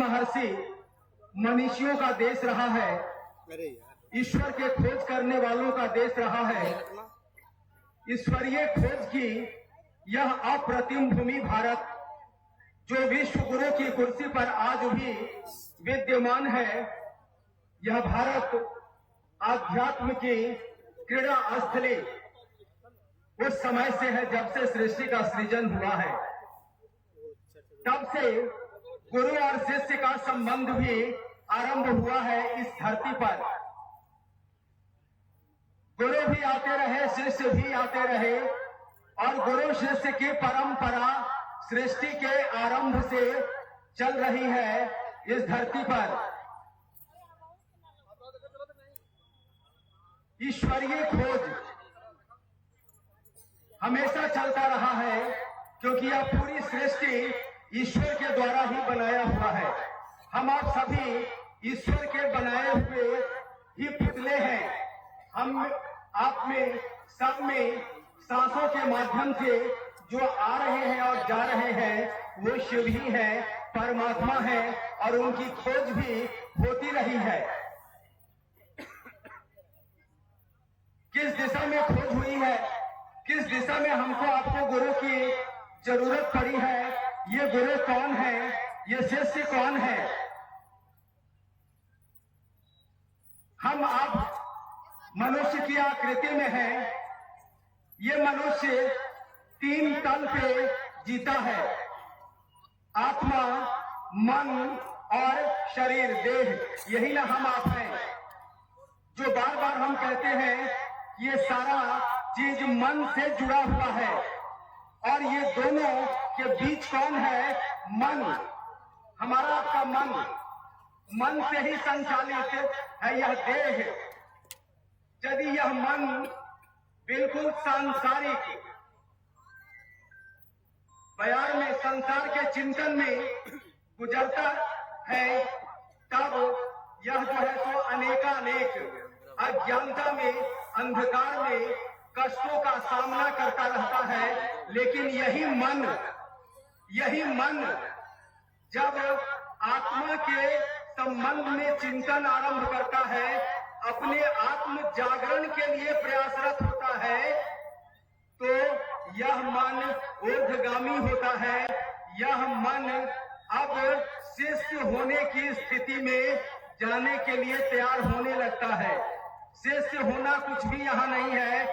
महर्षि मनीषियों का देश रहा है, ईश्वर के खोज करने वालों का देश रहा है। ईश्वरीय खोज की यह अप्रतिम भूमि भारत, जो विश्व गुरु की कुर्सी पर आज भी विद्यमान है, यह भारत आध्यात्म की क्रीड़ा स्थली उस समय से है जब से सृष्टि का सृजन हुआ है। तब से गुरु और शिष्य का संबंध भी आरंभ हुआ है इस धरती पर। गुरु भी आते रहे, शिष्य भी आते रहे, और गुरु शिष्य की परंपरा सृष्टि के आरंभ से चल रही है इस धरती पर। ईश्वरीय खोज हमेशा चलता रहा है, क्योंकि यह पूरी सृष्टि ईश्वर के द्वारा ही बनाया हुआ है। हम आप सभी ईश्वर के बनाए हुए ही पुतले हैं। हम आप में सब में सांसों के माध्यम से जो आ रहे हैं और जा रहे हैं वो शिव ही है, परमात्मा है, और उनकी खोज भी होती रही है। किस दिशा में खोज हुई है, किस दिशा में हमको आपको गुरु की जरूरत पड़ी है, ये गुरु कौन है, ये शिष्य कौन है। हम आप मनुष्य की आकृति में हैं। ये मनुष्य 3 तल पे जीता है, आत्मा, मन और शरीर, देह। यही ना हम आप हैं, जो बार बार हम कहते हैं ये सारा चीज मन से जुड़ा हुआ है, और ये दोनों के बीच कौन है, मन। हमारा आपका मन से ही संचालित है यह देह। यदि यह मन बिल्कुल सांसारिक बयार में, संसार के चिंतन में गुजरता है, तब यह जो है तो अनेकानेक अज्ञानता में, अंधकार में कष्टों का सामना करता रहता है। लेकिन यही मन जब आत्मा के संबंध में चिंतन आरंभ करता है, अपने आत्म जागरण के लिए प्रयासरत होता है, तो यह मन ऊर्ध्वगामी होता है। यह मन अब शिष्य होने की स्थिति में जाने के लिए तैयार होने लगता है। शिष्य होना कुछ भी यहाँ नहीं है,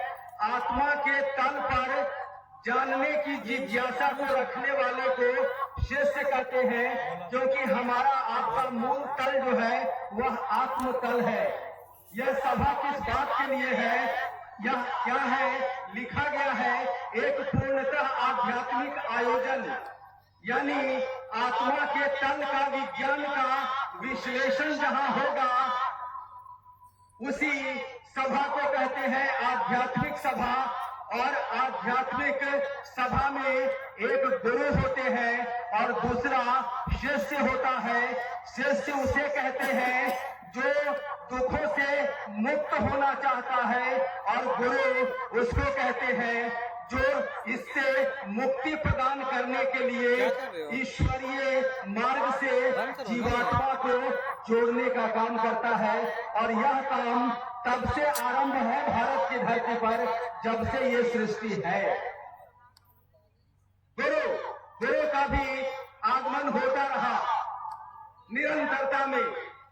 आत्मा के तल पर जानने की जिज्ञासा को रखने वाले को शिष्य कहते हैं, क्योंकि हमारा आपका मूल तल जो है वह आत्म तल है। यह सभा किस बात के लिए है, यह क्या है, लिखा गया है एक पूर्णतः आध्यात्मिक आयोजन, यानी आत्मा के तल का, विज्ञान का विश्लेषण जहां होगा, उसी सभा को कहते हैं आध्यात्मिक सभा। और आध्यात्मिक सभा में एक गुरु होते हैं और दूसरा शिष्य होता है। शिष्य उसे कहते हैं जो दुखों से मुक्त होना चाहता है, और गुरु उसको कहते हैं जो इससे मुक्ति प्रदान करने के लिए ईश्वरीय मार्ग से जीवात्मा को जोड़ने का काम करता है। और यह काम तब से आरंभ है भारत की धरती पर, जब से ये सृष्टि है। गुरु का भी आगमन होता रहा निरंतरता में।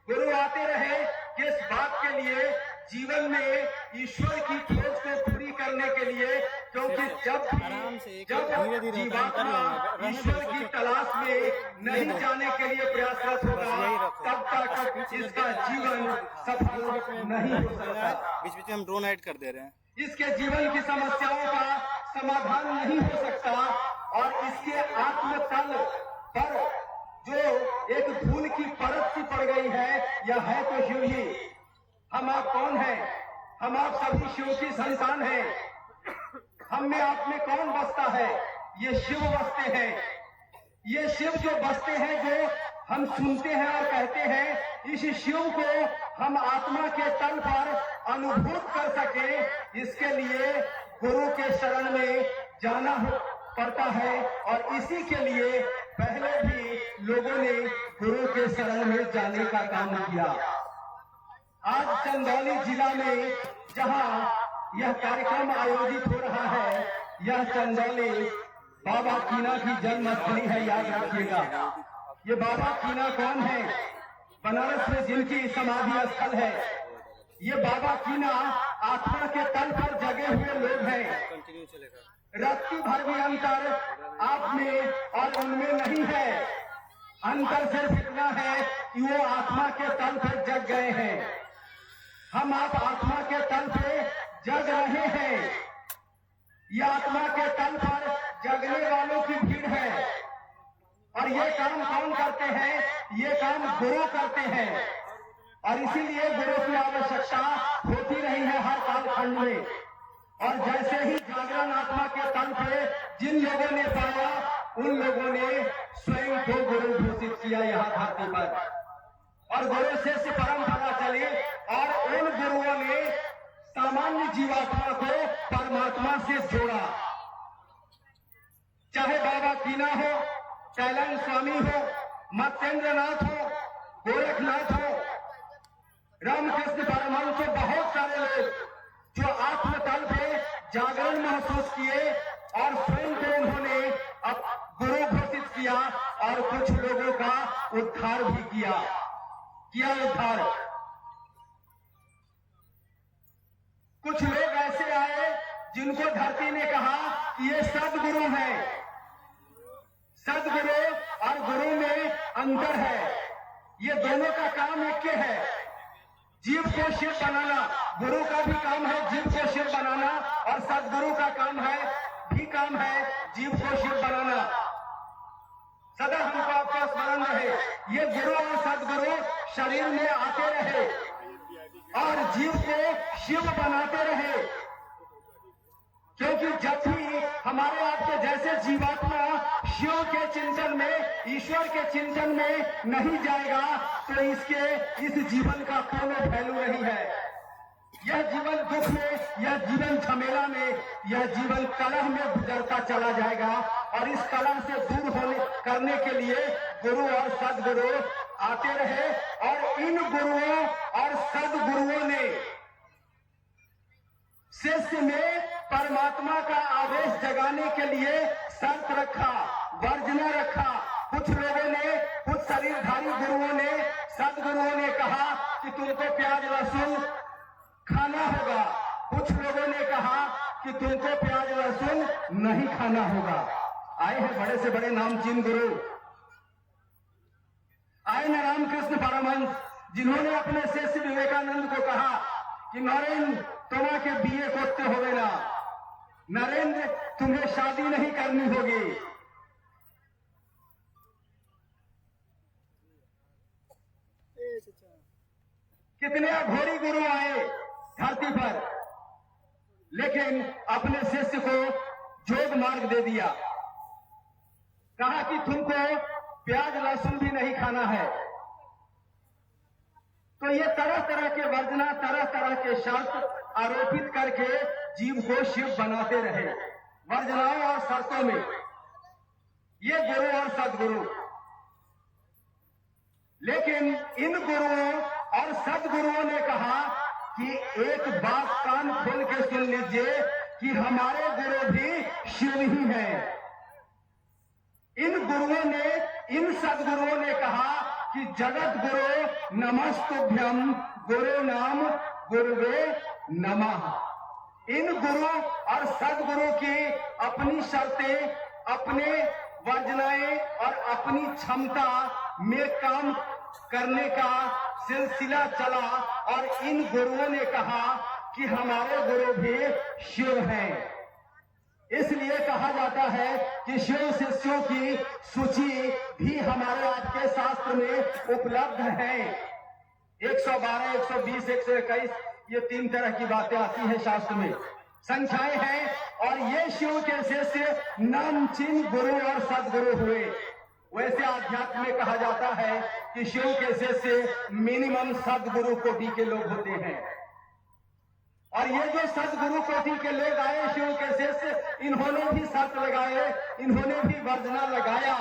गुरु आते रहे किस बात के लिए, जीवन में ईश्वर की खोज को पूरी करने के लिए, क्योंकि जब जीवात्मा ईश्वर की तलाश में नहीं जाने के लिए प्रयासरत होगा, तब तक इसका जीवन सफल नहीं हो सकता। बीच बीच में हम ड्रोन ऐड कर दे रहे हैं। इसके जीवन की समस्याओं का समाधान नहीं हो सकता, और इसके आत्म तल पर जो एक धूल की परत सी पड़ गई है, यह है तो शिव ही। हम आप कौन हैं? हम आप सभी शिव की संतान हैं। हम में आप में कौन बसता है? ये शिव बसते हैं। ये शिव जो बसते हैं, जो हम सुनते हैं और कहते हैं, इस शिव को हम आत्मा के तल पर अनुभूत कर सके, इसके लिए गुरु के शरण में जाना पड़ता है। और इसी के लिए पहले भी लोगों ने गुरु के शरण में जाने का काम किया। आज चंदौली जिला में जहां यह कार्यक्रम आयोजित हो रहा है, यह चंदौली बाबा कीना की जन्मस्थली है, याद रखिएगा। ये बाबा कीना कौन है? बनारस में जिनकी समाधि स्थल है। ये बाबा कीना आत्मा के तल पर जगे हुए लोग हैं। कंटिन्यू चलेगा। रत्ती भर भी अंतर आप में और उनमें नहीं है। अंतर सिर्फ इतना है कि वो आत्मा के तल पर जग गए हैं, हम आप आत्मा के तल पे जग रहे हैं। ये आत्मा के तल पर जगने वालों की भीड़ है। और ये काम कौन करते हैं? ये काम गुरु करते हैं। और इसीलिए गुरु की आवश्यकता होती रही है हर कालखंड में। और जैसे ही जागरण आत्मा के तल पे जिन लोगों ने पाया, उन लोगों ने स्वयं को गुरु घोषित किया यहाँ धरती पर। और गुरु शिष्य परंपरा चली और उन गुरुओं ने सामान्य जीवात्मा को परमात्मा से जोड़ा। चाहे बाबा कीना हो, कैलाश स्वामी हो, मत्स्येंद्रनाथ हो, गोरखनाथ हो, रामकृष्ण परमहंस हो, बहुत सारे लोग जो आत्मतल पे जागरण महसूस किए और स्वयं को उन्होंने अब गुरु घोषित किया। और कुछ लोगों का उद्धार भी किया उद्धार। कुछ लोग ऐसे आए जिनको धरती ने कहा कि ये सदगुरु हैं। सदगुरु और गुरु में अंतर है। ये दोनों का काम एक के है, जीव को शिव बनाना। गुरु का भी काम है जीव को शिव बनाना, और सदगुरु का काम है जीव को शिव बनाना। सदा हमको आपका स्मरण रहे, ये गुरु और सदगुरु शरीर में आते रहे और जीव को शिव बनाते रहे। क्योंकि जब भी हमारे आपके जैसे जीवात्मा शिव के चिंतन में, ईश्वर के चिंतन में नहीं जाएगा, तो इस जीवन का कोई वैल्यू नहीं है। यह जीवन दुख में, यह जीवन झमेला में, यह जीवन कलह में गुजरता चला जाएगा। और इस कलह से दूर करने के लिए गुरु और सदगुरु आते रहे। और इन गुरुओं और सदगुरुओं ने शिष्य में परमात्मा का आवेश जगाने के लिए शर्त रखा, वर्जना रखा। कुछ लोगों ने, कुछ शरीरधारी गुरुओं ने, सदगुरुओं ने कहा कि तुमको प्याज लहसुन खाना होगा। कुछ लोगों ने कहा कि तुमको प्याज लहसुन नहीं खाना होगा। आए हैं बड़े से बड़े नामचीन गुरु, आए न रामकृष्ण परमहंस, जिन्होंने अपने शिष्य विवेकानंद को कहा कि नरेंद्र तुम्हारे के बीए कोते होवे ना, नरेंद्र तुम्हें शादी नहीं करनी होगी। कितने अघोरी गुरु आए धरती पर, लेकिन अपने शिष्य को जोग मार्ग दे दिया। कहा कि तुमको प्याज लहसुन भी नहीं खाना है। तो ये तरह तरह के वर्जना, तरह तरह के शर्त आरोपित करके जीव को शिव बनाते रहे, वर्जनाओं और शर्तों में। ये गुरु और सदगुरु। लेकिन इन गुरुओं और सदगुरुओं ने कहा कि एक बात कान खोल के सुन लीजिए कि हमारे गुरु भी शिव ही हैं। इन गुरुओं ने, इन सदगुरुओं ने कहा कि जगत गुरु नमस्तुभ्यम गुरु नाम गुरुवे नमः। इन गुरु और सदगुरु की अपनी शर्तें, अपने वर्जनाएं और अपनी क्षमता में काम करने का सिलसिला चला। और इन गुरुओं ने कहा कि हमारे गुरु भी शिव हैं। इसलिए कहा जाता है कि शिव शिष्यों की सूची भी हमारे आपके शास्त्र में उपलब्ध है। 112, 120, 121 ये 3 तरह की बातें आती है शास्त्र में, संख्याएं हैं। और ये शिव के शिष्य नामचीन गुरु और सदगुरु हुए। वैसे आध्यात्म में कहा जाता है कि शिव के शिष्य मिनिमम सदगुरु कोटि के लोग होते हैं। और ये जो सदगुरु कोटि के लोग आए शिव के शिष्य, इन्होंने भी शर्त लगाए, इन्होंने भी वर्जना लगाया।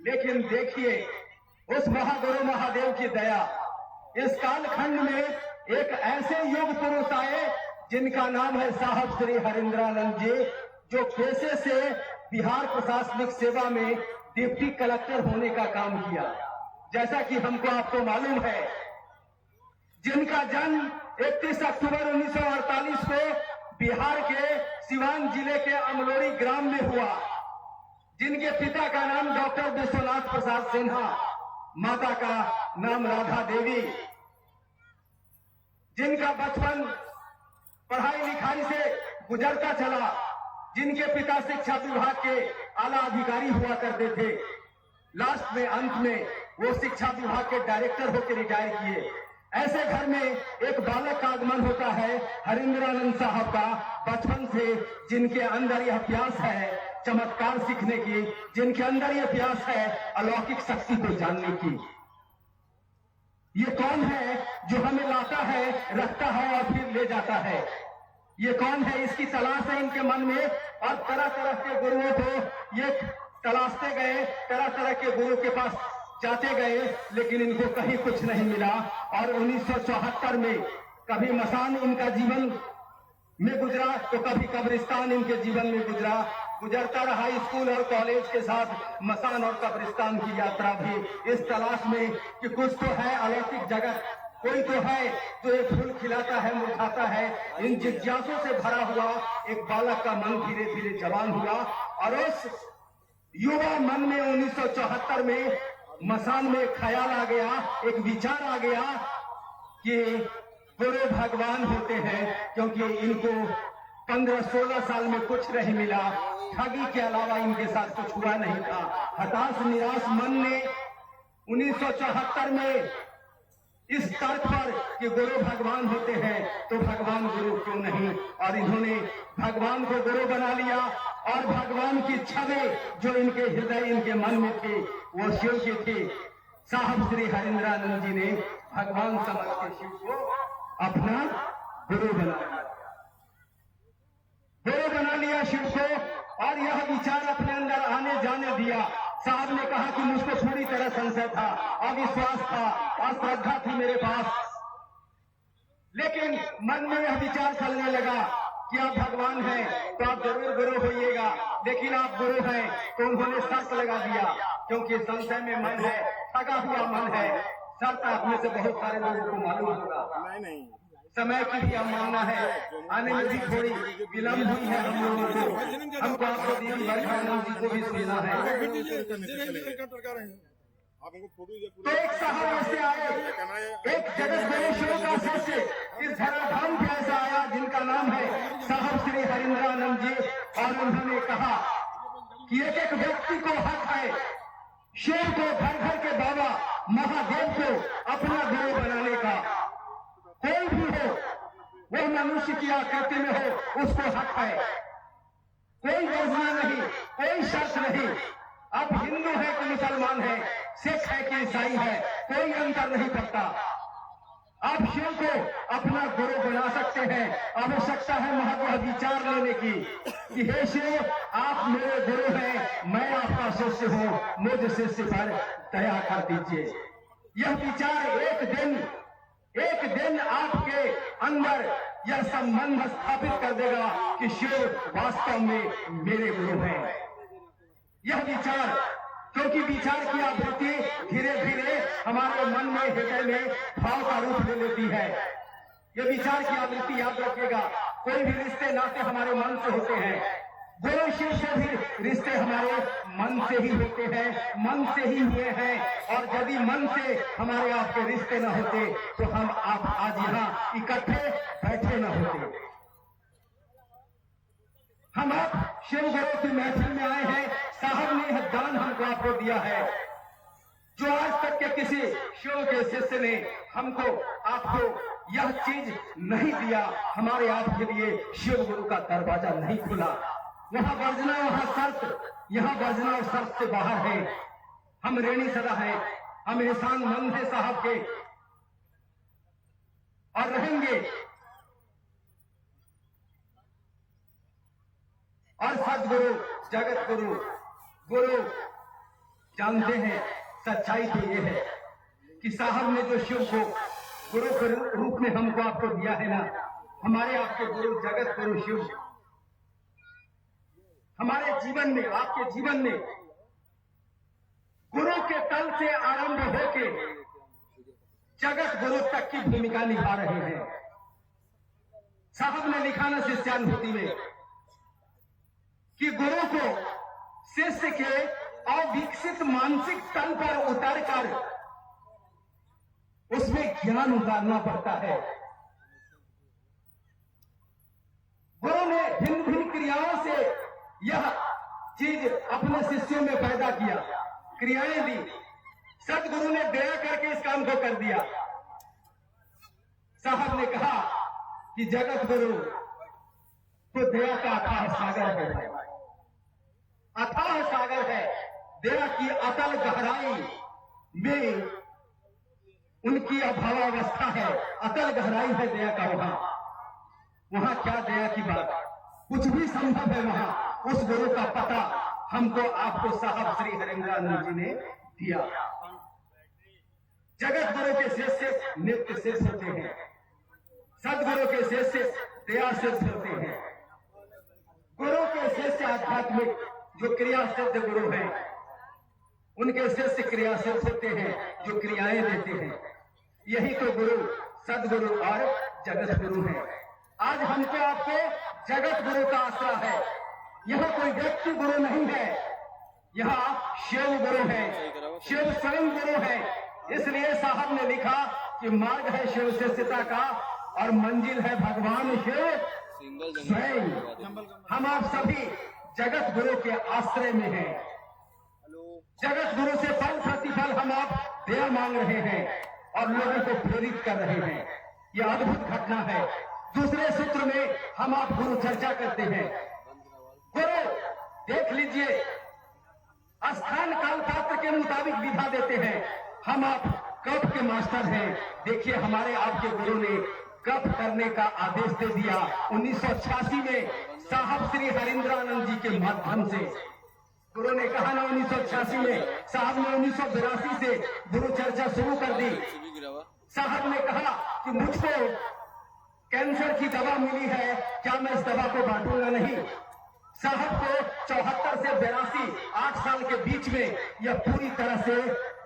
लेकिन देखिए उस महागुरु महादेव की दया, इस कालखंड में एक ऐसे युग पुरुष आए जिनका नाम है साहब श्री हरिंद्रानंद जी, जो पेशे से बिहार प्रशासनिक सेवा में डिप्टी कलेक्टर होने का काम किया। जैसा कि हमको आपको मालूम है, जिनका जन्म 31 अक्टूबर 1948 को बिहार के सिवान जिले के अमलोरी ग्राम में हुआ, जिनके पिता का नाम डॉक्टर विश्वनाथ प्रसाद सिन्हा, माता का नाम राधा देवी, जिनका बचपन पढ़ाई लिखाई से गुजरता चला, जिनके पिता शिक्षा विभाग के आला अधिकारी हुआ करते थे, लास्ट में अंत में वो शिक्षा विभाग के डायरेक्टर होकर रिटायर किए। ऐसे घर में एक बालक का आगमन होता है हरिंद्रानंद साहब का, बचपन से जिनके अंदर यह प्यास है चमत्कार सीखने की, जिनके अंदर यह प्यास है अलौकिक शक्ति को जानने की। ये कौन है जो हमें लाता है, रखता है और फिर ले जाता है? ये कौन है? इसकी तलाश है इनके मन में, और तरह तरह के गुरुओं को ये तलाशते गए, तरह तरह के गुरु के पास जाते गए, लेकिन इनको कहीं कुछ नहीं मिला। और 1974 में कभी मसान इनका जीवन में गुजरा तो कभी कब्रिस्तान इनके जीवन में गुजरता रहा। स्कूल और कॉलेज के साथ मसान और कब्रिस्तान की यात्रा भी, इस तलाश में कि कुछ तो है अलौकिक जगत, कोई तो है जो ये फूल खिलाता है, मुरझाता है। इन जिज्ञासों से भरा हुआ एक बालक का मन धीरे धीरे जवान हुआ, और उस युवा मन में 1974 में मसान में एक ख्याल आ गया, एक विचार आ गया कि गुरु भगवान होते हैं, क्योंकि इनको 15-16 साल में कुछ नहीं मिला, ठगी के अलावा इनके साथ कुछ हुआ नहीं था। हताश निराश मन ने 1974 में इस तर्क पर कि गुरु भगवान होते हैं तो भगवान गुरु क्यों नहीं, और इन्होंने भगवान को गुरु बना लिया। और भगवान की छवि जो इनके हृदय इनके मन में थी वो शिव की थी। साहब श्री हरिंद्रानंद जी ने भगवान समझ के शिव को अपना गुरु बना लिया शिव को, और यह विचार अपने अंदर आने जाने दिया। साहब ने कहा कि मुझको पूरी तरह संशय था, अविश्वास था, अश्रद्धा थी मेरे पास, लेकिन मन में यह विचार चलने लगा कि आप भगवान हैं तो आप जरूर गुरु होइएगा, लेकिन आप गुरु हैं तो उन्होंने शर्त लगा दिया, क्योंकि संशय में मन है, ठगा हुआ मन है। शर्त आप में से बहुत सारे लोगों को मालूम होगा, नहीं समय की भी अवमानना है, आने में भी थोड़ी विलम्ब हुई है हम लोगों को। हमको आपको दीदी हरिंद्रानंद जी को भी सुनना है। तो एक साहब ऐसे आए, एक जगत गुरु का शिष्य इस धराधाम पे ऐसा आया जिनका नाम है साहब श्री हरिंद्रानंद जी, और उन्होंने कहा कि एक एक व्यक्ति को हक है शिव को, घर घर के बाबा महादेव को अपना गुरु बनाने का। कोई भी हो, वो मनुष्य की आकृति में हो, उसको हक है। कोई वर्जना नहीं, कोई शर्त नहीं। अब हिंदू है कि मुसलमान है, सिख है कि ईसाई है, कोई अंतर नहीं पड़ता। आप शिव को अपना गुरु बना सकते हैं। आवश्यकता है महत्व विचार लेने की कि हे शिव, आप मेरे गुरु हैं, मैं आपका शिष्य हूं, मुझ शिष्य पर दया कर दीजिए। यह विचार एक दिन आपके अंदर यह संबंध स्थापित कर देगा कि शिव वास्तव में मेरे गुरु हैं। यह विचार, क्योंकि विचार की आवृत्ति धीरे धीरे हमारे मन में, हृदय में भाव का रूप ले लेती है। यह विचार की आवृत्ति याद रखिएगा, कोई भी रिश्ते नाते हमारे मन से होते हैं। गुरु शिव से भी रिश्ते हमारे मन से ही होते हैं, मन से ही हुए हैं। और यदि मन से हमारे आपके रिश्ते न होते तो हम आप आज यहाँ इकट्ठे बैठे न होते। हम आप शिव गुरु की महफिल में आए हैं। साहब ने यह दान हमको आपको दिया है, जो आज तक के किसी शिव के शिष्य ने हमको आपको यह चीज नहीं दिया। हमारे आपके लिए शिव गुरु का दरवाजा नहीं खुला। वहां वर्जना, वहां शर्त, यहाँ वर्जना और शर्त से बाहर है। हम ऋणी सदा है, हम एहसान मंद है साहब के, और रहेंगे। और सदगुरु, जगत गुरु, गुरु जानते हैं सच्चाई तो ये है कि साहब ने जो शिव को गुरु के रूप में हमको आपको दिया है ना, हमारे आपके गुरु जगत गुरु शिव हमारे जीवन में, आपके जीवन में गुरु के तल से आरंभ होके जगत गुरु तक की भूमिका निभा रहे हैं। साहब ने लिखा ना शिष्यानुभूति में कि गुरु को शिष्य के अविकसित मानसिक तल पर उतरकर उसमें ज्ञान उतारना पड़ता है। गुरु ने भिन्न भिन्न क्रियाओं से यह चीज अपने शिष्यों में पैदा किया, क्रियाएं दी। सदगुरु ने दया करके इस काम को कर दिया। साहब ने कहा कि जगत गुरु तो दया का अथाह सागर है, अथाह सागर है। दया की अतल गहराई में उनकी अभावावस्था है, अतल गहराई है दया का। वहां क्या दया की बात, कुछ भी संभव है वहां। उस गुरु का पता हमको आपको साहब श्री हरेंद्रानंद जी ने दिया। जगत गुरु के शिष्य नित्य सिद्ध होते हैं, सदगुरु के शिष्य दया सिद्ध होते हैं। गुरु के शिष्य आध्यात्मिक जो क्रिया सिद्ध गुरु हैं, उनके शिष्य क्रिया सिद्ध होते हैं जो क्रियाएं देते हैं। यही तो गुरु, सदगुरु और जगत गुरु है। आज हमको आपको जगत गुरु का आसरा है। यह कोई व्यक्ति गुरु नहीं है, यह शिव गुरु है, शिव स्वयं गुरु है। इसलिए साहब ने लिखा कि मार्ग है शिव शिष्यता का और मंजिल है भगवान शिव स्वयं। हम आप सभी जगत गुरु के आश्रय में हैं। जगत गुरु से फल प्रतिफल हम आप दया मांग रहे हैं और लोगों को प्रेरित कर रहे हैं। यह अद्भुत घटना है। दूसरे सूत्र में हम आप गुरु चर्चा करते हैं। गुरु देख लीजिए, स्थान काल पात्र के मुताबिक विधा देते हैं। हम आप कप के मास्टर हैं। देखिए हमारे आपके गुरु ने कप करने का आदेश दे दिया 1986 में साहब श्री हरेंद्रानंद जी के माध्यम से। गुरु ने कहा ना 1986 में, साहब ने 1982 से गुरु चर्चा शुरू कर दी। साहब ने कहा कि मुझको कैंसर की दवा मिली है, क्या मैं इस दवा को बांटूंगा? नहीं। साहब को 74 से 82 8 साल के बीच में यह पूरी तरह से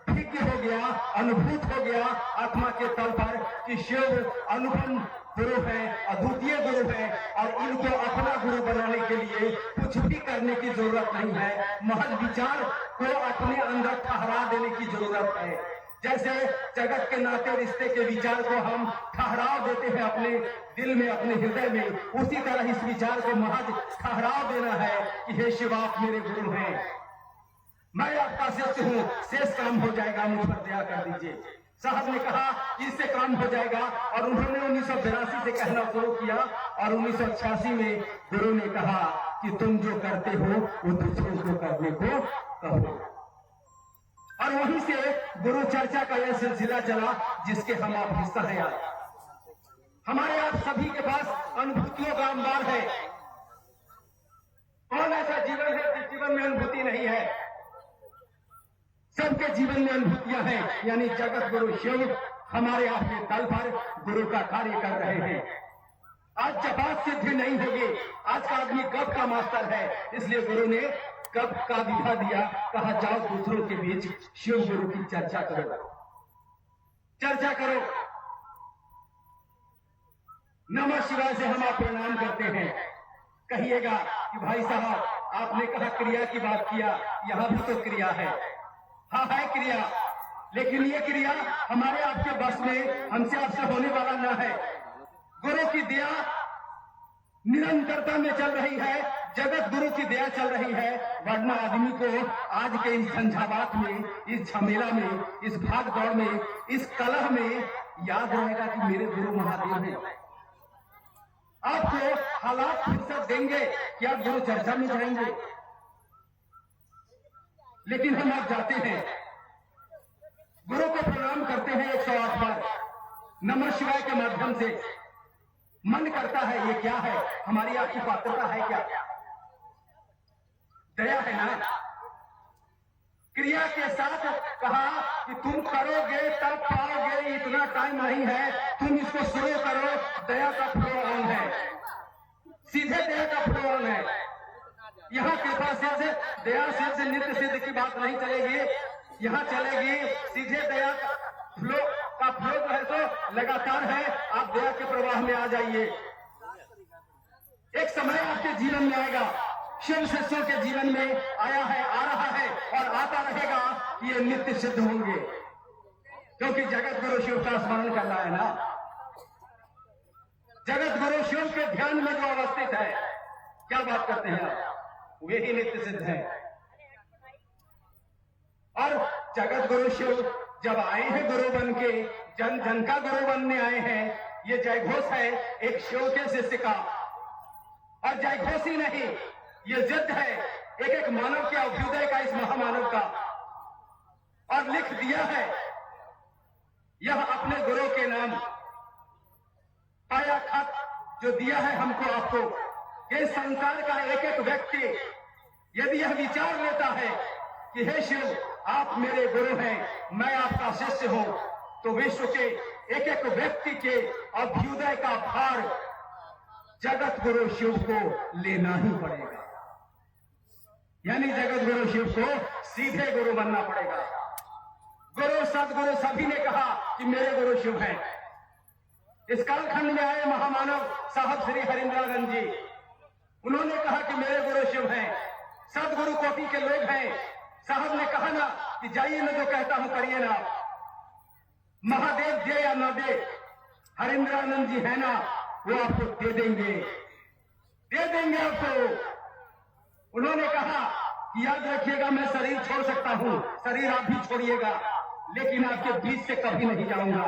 फिक्र हो गया, अनुभूत हो गया आत्मा के तल पर कि शिव अनुपम गुरु है, अद्वितीय गुरु है और इनको अपना गुरु बनाने के लिए कुछ भी करने की जरूरत नहीं है। महज विचार को अपने अंदर ठहरा देने की जरूरत है। जैसे जगत के नाते रिश्ते के विचार को हम ठहराव देते हैं अपने दिल में, अपने हृदय में, उसी तरह इस विचार को महज ठहराव देना है कि हे शिव आप मेरे गुरु हैं, मैं आपका शिष्य हूं, शेष काम हो जाएगा, मुझ पर दया कर दीजिए। साहब ने कहा इससे काम हो जाएगा और उन्होंने 1982 से कहना शुरू किया और 1986 में गुरु ने कहा कि तुम जो करते हो वो दूसरों को करने को कहो। और वहीं से गुरु चर्चा का यह सिलसिला चला जिसके हम आप हिस्सा हैं। आज हमारे आप सभी के पास अनुभूतियों का अंबार है। कौन ऐसा जीवन है जिस जीवन में अनुभूति नहीं है? सबके जीवन में अनुभूतियां हैं। यानी जगत गुरु शिव हमारे आपके तल पर गुरु का कार्य कर रहे हैं। आज जबात सिद्धि नहीं होगी। आज का आदमी कब का मास्टर है, इसलिए गुरु ने कब का विधा दिया, कहा जाओ दूसरों के बीच शिव गुरु की चर्चा करो, चर्चा करो। नमः शिवाय से हम आप प्रणाम करते हैं। कहिएगा कि भाई साहब आपने कहा क्रिया की बात किया, यहां भी तो क्रिया है। हाँ है क्रिया, लेकिन ये क्रिया हमारे आपके बस में, हमसे आपसे होने वाला ना है। गुरु की दया निरंतरता में चल रही है, जगत गुरु की दया चल रही है। वरना आदमी को आज के इस झंझावात में, इस झमेला में, इस भाग दौड़ में, इस कलह में याद रहेगा कि मेरे गुरु महादेव हैं। आपको हालात फुर्सत देंगे कि आप गुरु चर्चा में जाएंगे, लेकिन हम आप जाते हैं, गुरु को प्रणाम करते हैं 108 बार नमः शिवाय के माध्यम से। मन करता है ये क्या है, हमारी आपकी पात्रता है क्या? दया है ना? क्रिया के साथ कहा कि तुम करोगे तब पाओगे, इतना टाइम नहीं है, तुम इसको शुरू करो। दया का फ्लो ऑन है, सीधे दया का फ्लो ऑन है। यहाँ कृपा सिद्ध, दया सिद्ध, नित्य सिद्ध की बात नहीं चलेगी, यहाँ चलेगी सीधे दया का फ्लो जो है तो लगातार है। आप दया के प्रवाह में आ जाइए। एक समय आपके जीवन में आएगा, शिव शिष्यों के जीवन में आया है, आ रहा है और आता रहेगा, ये नित्य सिद्ध होंगे, क्योंकि जगत गुरु शिव का स्मरण करना है ना। जगत गुरु शिव के ध्यान में जो अवस्थित है, क्या बात करते हैं आप, वे ही नित्य सिद्ध है। और जगत गुरु शिव जब आए हैं गुरु बन के, जन जन का गुरु बनने आए हैं, ये जय घोष है एक शिव के शिष्य का। और जय घोष ही नहीं, ये जिद है एक एक मानव के अभ्युदय का, इस महामानव का। और लिख दिया है यह अपने गुरु के नाम, पाया खत जो दिया है हमको आपको, कि संसार का एक एक व्यक्ति यदि यह विचार लेता है कि हे शिव आप मेरे गुरु हैं, मैं आपका शिष्य हूं, तो विश्व के एक एक व्यक्ति के अभ्युदय का भार जगत गुरु शिव को लेना ही पड़ेगा। यानी जगत गुरु शिव को सीधे गुरु बनना पड़ेगा। गुरु सदगुरु सभी ने कहा कि मेरे गुरु शिव हैं। इस कालखंड में आए महामानव साहब श्री हरिंद्रानंद जी, उन्होंने कहा कि मेरे गुरु शिव हैं, सदगुरु कोटि के लोग हैं। साहब ने कहा ना कि जाइए, मैं जो कहता हूं करिए ना, महादेव दे या न दे, हरिंद्रानंद जी है ना, वो आपको दे देंगे आपको। उन्होंने कहा कि याद रखिएगा, मैं शरीर छोड़ सकता हूं, शरीर आप भी छोड़िएगा, लेकिन आपके बीच से कभी नहीं जाऊंगा,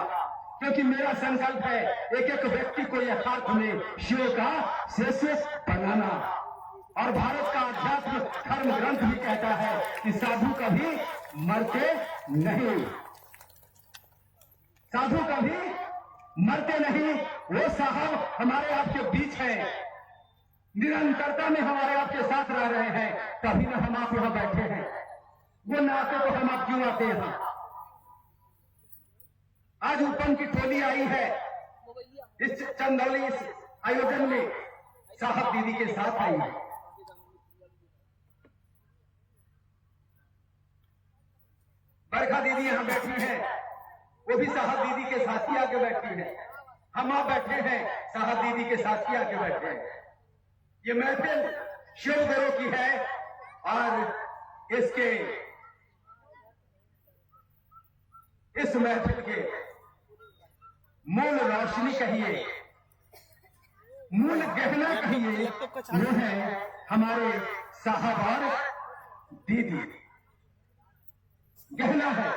क्योंकि मेरा संकल्प है एक एक व्यक्ति को यथार्थ में शिव का शिष्य बनाना। और भारत का अध्यात्म धर्म ग्रंथ भी कहता है कि साधु कभी मरते नहीं, साधु कभी मरते नहीं। वो साहब हमारे आपके बीच है, निरंतरता में हमारे आपके साथ रह रहे हैं, तभी ना हम आप यहां बैठे हैं। वो ना आते तो हम आप क्यों आते हैं। आज उपन की टोली आई है इस चंदौली इस आयोजन में, साहब दीदी के साथ आई है। बरखा दीदी यहां बैठी है, वो भी साहब दीदी के साथ ही आके बैठी है। हम आप बैठे हैं, साहब दीदी के साथ ही आके बैठे हैं। ये महफिल शिव गुरु की है और इसके इस महफिल के मूल रोशनी कहिए, मूल गहना कहिए, वो है हमारे साहब और दीदी। गहना है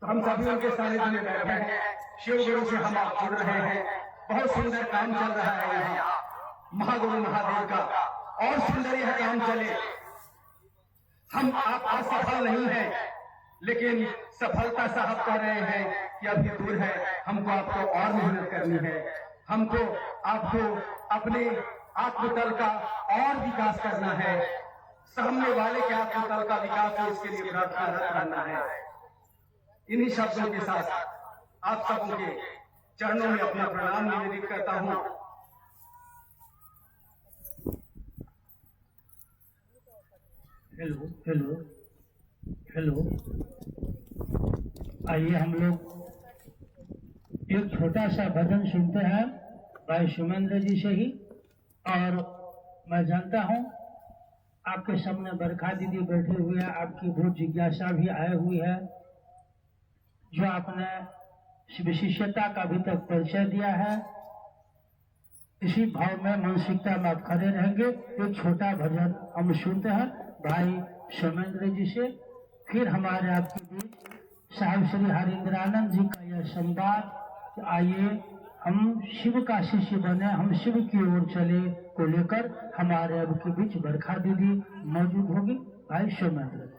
तो हम सभी उनके सानिध्य में बैठे हैं, शिव गुरु से हम आप जुड़ रहे हैं। बहुत सुंदर काम चल रहा है यहाँ महागुरु महादेव का, और सुंदर यह काम चले। हम आप असफल नहीं हैं, लेकिन सफलता साहब कह रहे हैं कि अभी दूर है, हमको आपको और मेहनत करनी है, हमको आपको अपने आत्मतल का और विकास करना है, सामने वाले के आत्मतल का विकास हो, इसके लिए प्रार्थनारत रहना है। इन्हीं शब्दों के साथ आप सबों के चरणों में अपना प्रणाम निवेदित करता हूं। हेलो हेलो हेलो, आइए हम लोग एक छोटा सा भजन सुनते हैं भाई सुमेंद्र जी से ही। और मैं जानता हूं आपके सामने बरखा दीदी बैठे हुए हैं, आपकी बहुत जिज्ञासा भी आई हुई है, जो आपने विशिष्टता का अभी तक परिचय दिया है। इसी भाव में मानसिकता में आप खड़े रहेंगे। एक छोटा भजन हम सुनते हैं भाई सुमेंद्र जी से, फिर हमारे आपके बीच साहब श्री हरिंद्रानंद जी का यह संवाद। आइए हम शिव का शिष्य बने, हम शिव की ओर चले को लेकर हमारे अब के बीच बरखा दीदी मौजूद होगी। भाई सुमेंद्र जी।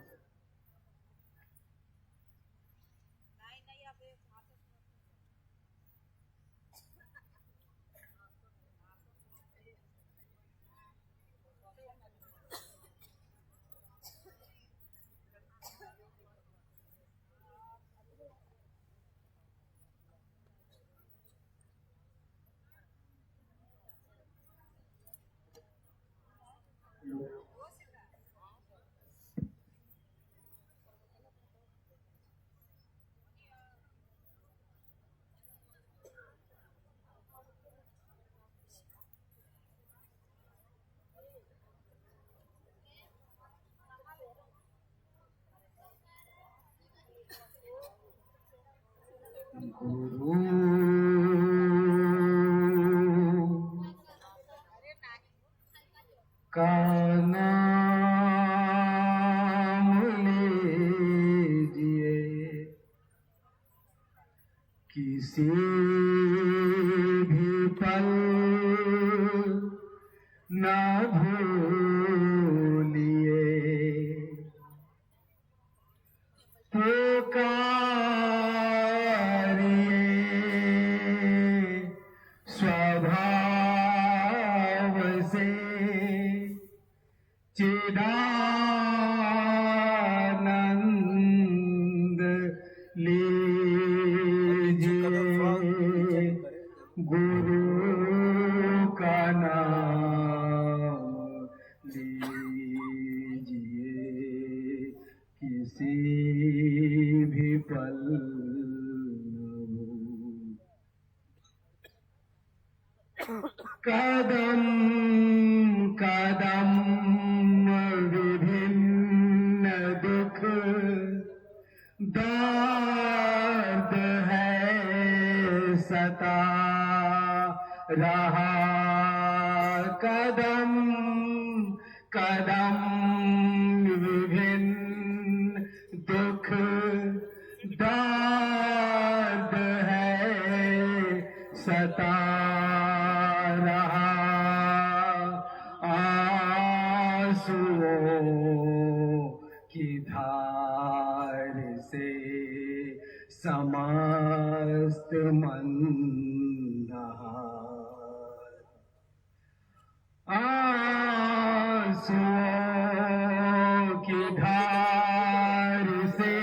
गुरु का नाम लीजिए, किसी भी पल न भूलिए, पुकारिए स्वभाव से चिदानंद लीजिए, गुरु का नाम लीजिए, किसी भी पल कदम कदम विभिन्न दुख दर्द है सता रहा, कदम कदम विभिन्न दुख दर्द है सता रहा, आंसुओं की धार से समस्त मन नहा, आंसुओं की धार से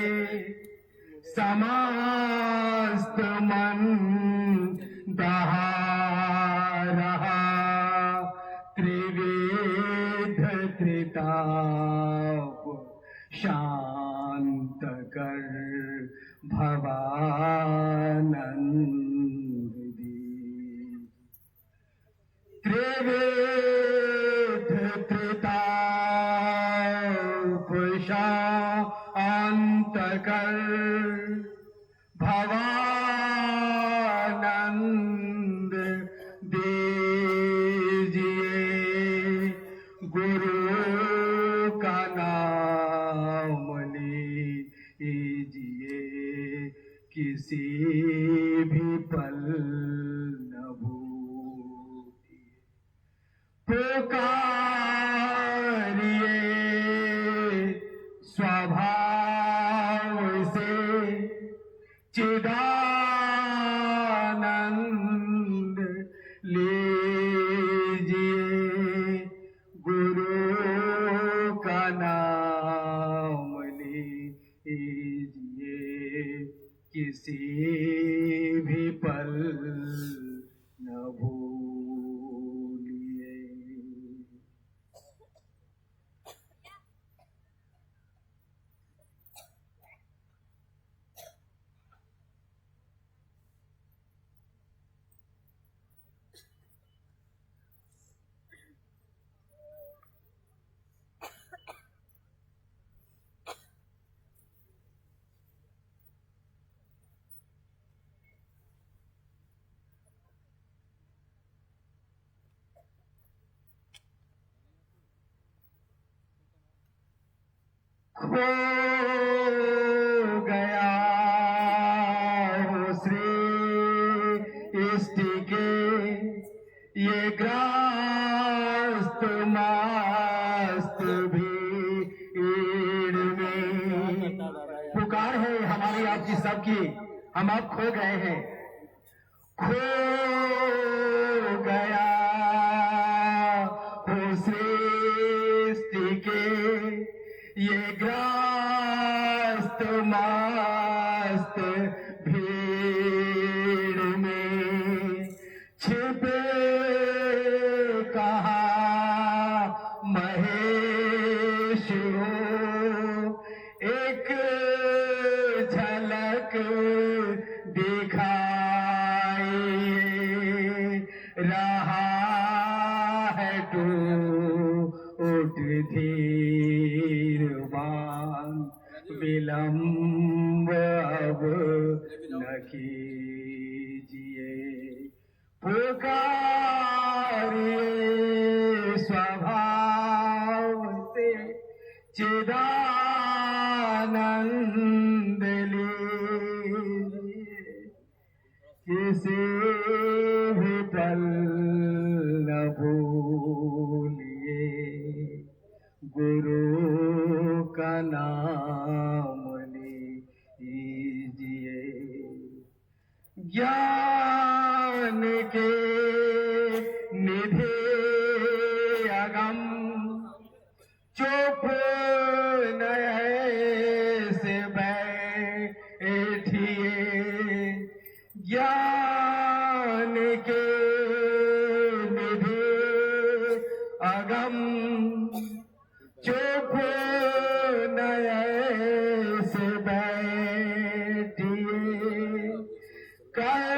समस्त मन दहा रहा, त्रिविध त्रिताप शांत कर भवानंद दी, त्रिविध त्रिताप शांत कर भवानंद दीजिए, गुरु का नाम लीजिए, किसी भी पल न भूलिए, पुकारिए स्वभाव से चिदानंद लीजिए, गुरु का नाम लीजिए, किसी भी पल न भूलिए। खो गया हो सृष्टि के ये ग्रस्त मस्त भीड़ में, पुकार है हमारी आपकी सबकी, हम अब खो गए हैं, खो गया हो सृष्टि के ये ग्रस्त मस्त भीड़ में, छिपे कहा महेश हो, एक झलक दिखाई रहा है टूट धीरवान, विलंब अब न की पुकारिए स्वभाव से चिदानंद लीजिए, किसी भी पल न भूलिए गुरु का नाम लीजिए। ज्ञान के निधि अगम चुप न ऐसे बैठिए, ज्ञान के निधि अगम चुप न ऐसे बैठिए, कर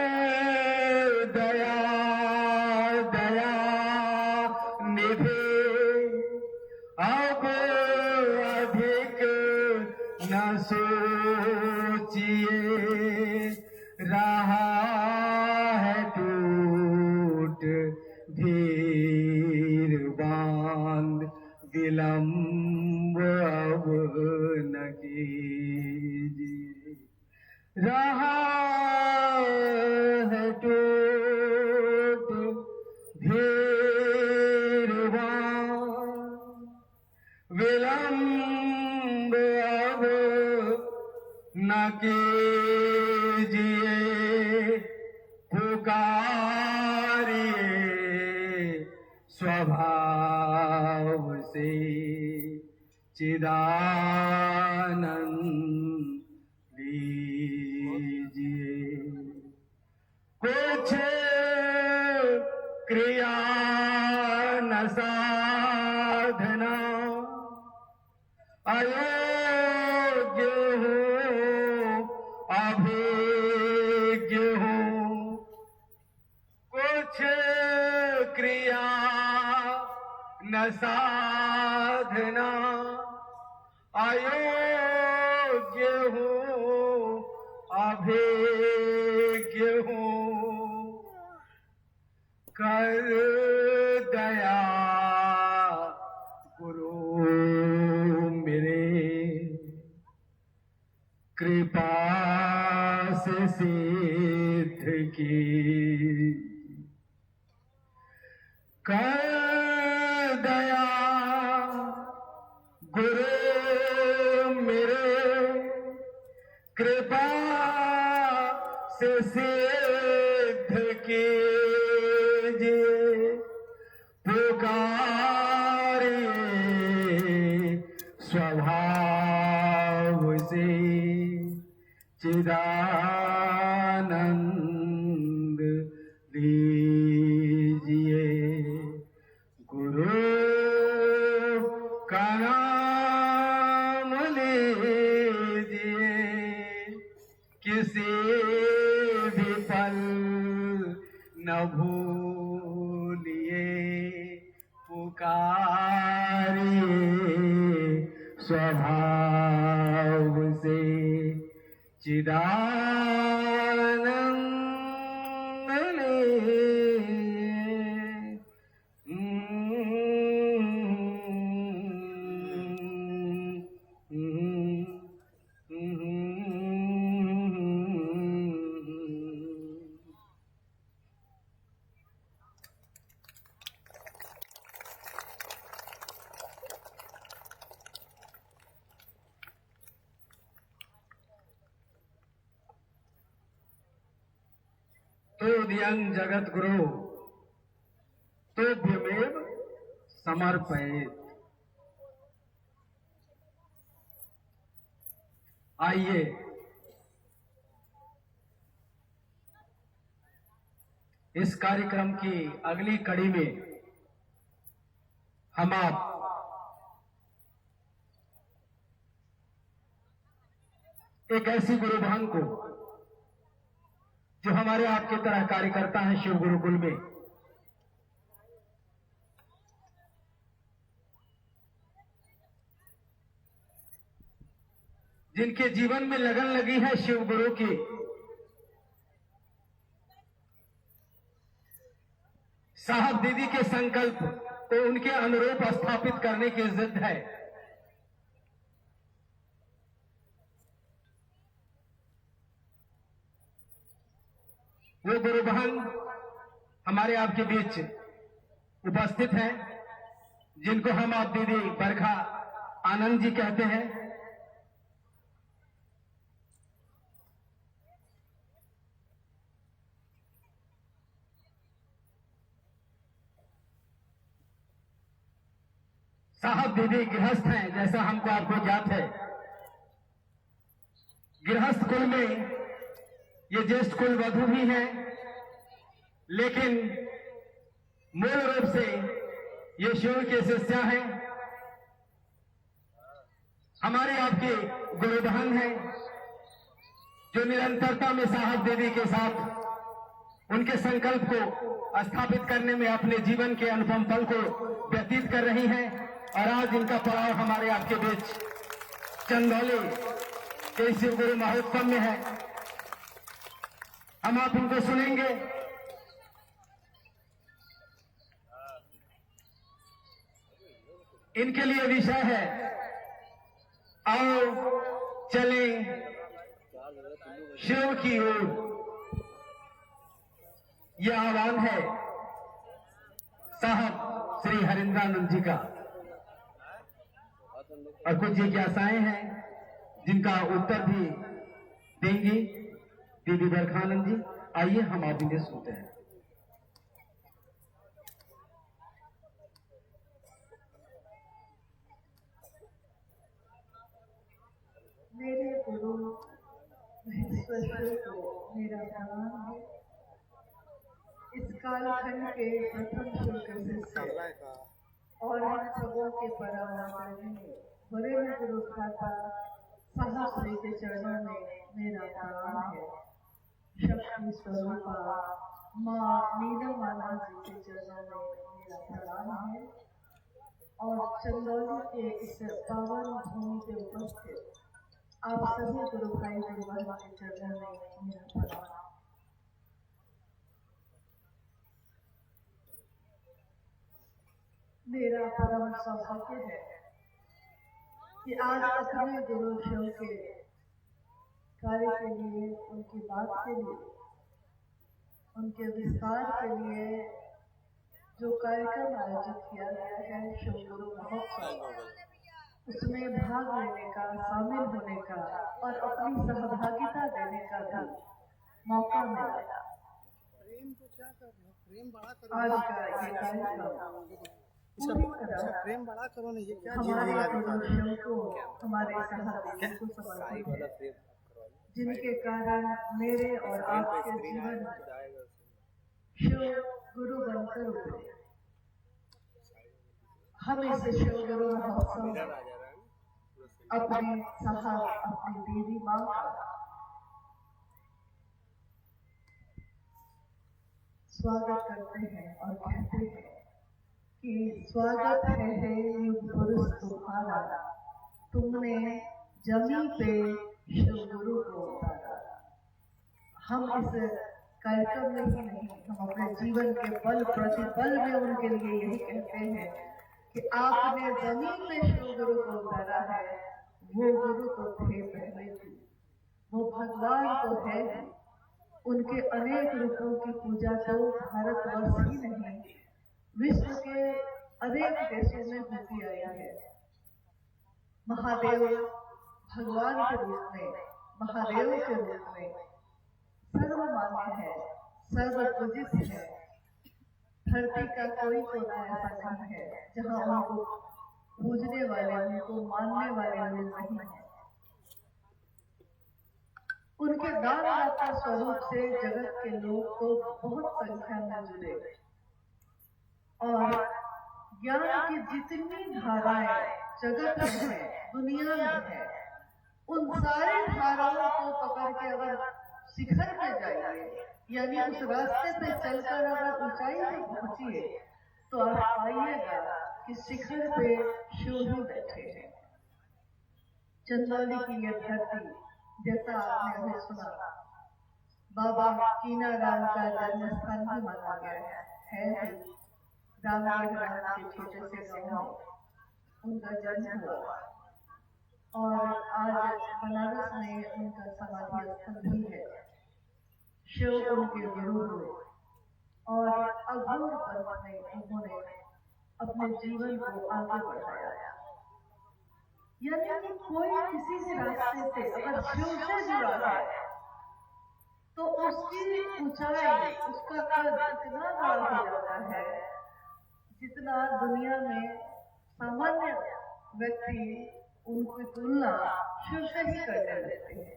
दया दया निधि अब अधिक न सोचिए, रहा है टूट धीर बांध विलंब अब न कीजिए, रहा है टूट धीर बांध विलंब अब न कीजिए, पुकारिए स्वभाव से चिदानंद लीजिए। कुछ क्रिया न साधना अयोग्य हो अभिज्ञ हो, कुछ क्रिया न साधना अयोग्य हो अभिज्ञ हो, कर दया गुरु मेरे कृपा से सिद्ध की, कर दया गुरु मेरे कृपा से सिद्ध कीजिए, पुकारिए स्वभाव से चिदानंद लीजिए, गुरु का नाम लीजिए, किसी भी पल न भूलिए, पुकारिए स्वभाव से चिदानंद तोद्यं जगत गुरु तोभ्यमेव समर्पयेत्। आइए इस कार्यक्रम की अगली कड़ी में हम आप एक ऐसी गुरुभान को जो हमारे आपके तरह कार्यकर्ता हैं शिव गुरुकुल में, जिनके जीवन में लगन लगी है शिव गुरु की, साहब दीदी के संकल्प को उनके अनुरूप स्थापित करने की जिद है। वो गुरु बहन हमारे आपके बीच उपस्थित हैं, जिनको हम आप दीदी बरखा आनंद जी कहते हैं। साहब दीदी गृहस्थ हैं, जैसा हमको आपको ज्ञात है। गृहस्थ कुल में ये ज्येष्ठ कुल वधु भी हैं, लेकिन मूल रूप से ये शिव के शिष्या हैं। हमारे आपके गुरु बहन हैं, जो निरंतरता में साहब दीदी के साथ उनके संकल्प को स्थापित करने में अपने जीवन के अनुपम पल को व्यतीत कर रही हैं। और आज इनका पड़ाव हमारे आपके बीच चंदौली के शिव गुरु महोत्सव में है। हम आप इनको सुनेंगे। इनके लिए विषय है आओ चले शिव की ओर। यह आह्वान है साहब श्री हरिंद्रानंद जी का, और कुछ जिज्ञासाएं हैं जिनका उत्तर भी देंगी दीदी बरखानंद जी। आइए हम आप इन्हें सुनते हैं। मेरे गुरु महेश्वर को मेरा प्रणाम है। इस कालखंड के प्रथम शुल्क शिष्य और हम सबों के परमात्मा बड़े गुरु भ्राता साहब श्री के चरणों में मेरा प्रणाम है। शक्ति स्वरूपा माँ नीलमाला जी के चरणों में मेरा प्रणाम है। और चंदौली के इस पावन भूमि के उपस्थित आप सभी गुरु भाई गुरु बहन के चरणों में मेरा प्रणाम। मेरा परम सौभाग्य है कि आज अपने गुरु शिव के कार्य के लिए, उनकी बात के लिए, उनके विस्तार के लिए जो कार्यक्रम आयोजित किया गया है शिव गुरु महोत्सव, उसमें भाग लेने का, शामिल होने का और अपनी सहभागिता देने का भी मौका मिला। आज का ये कार्यक्रम प्रेम बड़ा करो ना, ये क्या हमारे गुरु शिव को, हमारे सहभागी को समर्पित है, जिनके कारण मेरे और आपके जीवन में शिव गुरु बनकर उभरे। हम इस शिव गुरु महोत्सव अपने साहब, अपनी देवी माँ का स्वागत करते हैं और कहते हैं कि स्वागत है युग पुरुष तुम्हारा, तुमने जमीन पे शिव गुरु को उतारा। हम इस कार्यक्रम में ही नहीं, हम अपने जीवन के पल प्रतिपल में उनके लिए यही कहते हैं कि आपने जमीन में शिव गुरु को उतारा है। वो गुरु तो थे पहले भी, वो भगवान तो है ही। उनके अनेक रूपों की पूजा तो भारतवर्ष ही नहीं, विश्व के अनेक देशों में होती आई है। महादेव भगवान के रूप में, महादेव के रूप में सर्वमान्य है, सर्वपूजित है। धरती का कोई कोना ऐसा नहीं है जहाँ उनको पूजने वाले, उनको मानने वाले लोग नहीं हैं। उनके दानदाता स्वरूप से जगत के लोग तो बहुत संख्या में जुड़े और ज्ञान की जितनी धाराएं जगत में है, दुनिया में है, उन सारी धाराओं को पकड़ के अगर शिखर पे जाइए, यानी उस रास्ते पे चलकर अगर ऊंचाई पे पहुंचिए, तो आप पाइएगा कि शिखर पे शिव ही बैठे हैं। चंदौली की यह धरती, जैसा आपने अभी सुना, बाबा कीनाराम का जन्म स्थान भी माना गया है। है ही रामगढ़ नाम के छोटे से गांव में उनका जन्म हुआ और आज बनारस में उनका समाधि स्थल भी है। शिव उनके गुरु हुए और अघोर पंथ में उन्होंने अपने जीवन को आगे बढ़ाया। यानी कोई किसी भी रास्ते से अगर शिव से जुड़ा है तो उसकी ऊंचाई, उसका कद इतना बड़ा हो जाता है जितना दुनिया में सामान्य व्यक्ति उनकी तुलना शिव से ही करने लगते हैं।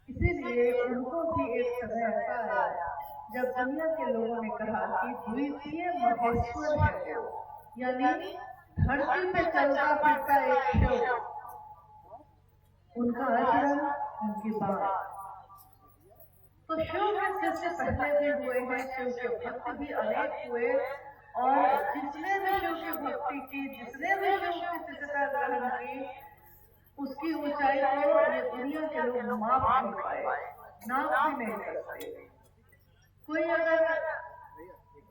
इसीलिए उनको भी एक समय ऐसा आया जब दुनिया के लोगों ने कहा कि द्वितीय महेश्वर है वो, यानी धरती पे चलता फिरता एक शिव। उनका आचरण, उनकी बात। तो शिव के शिष्य पहले भी हुए हैं, शिव के भक्त भी अनेक हुए और जिसने भी शिव की भक्ति की, जिसने भी शिव की शिष्यता ग्रहण की, उसकी ऊंचाई को ये दुनिया के लोग माप नहीं पाए, नाप भी नहीं सकते। कोई अगर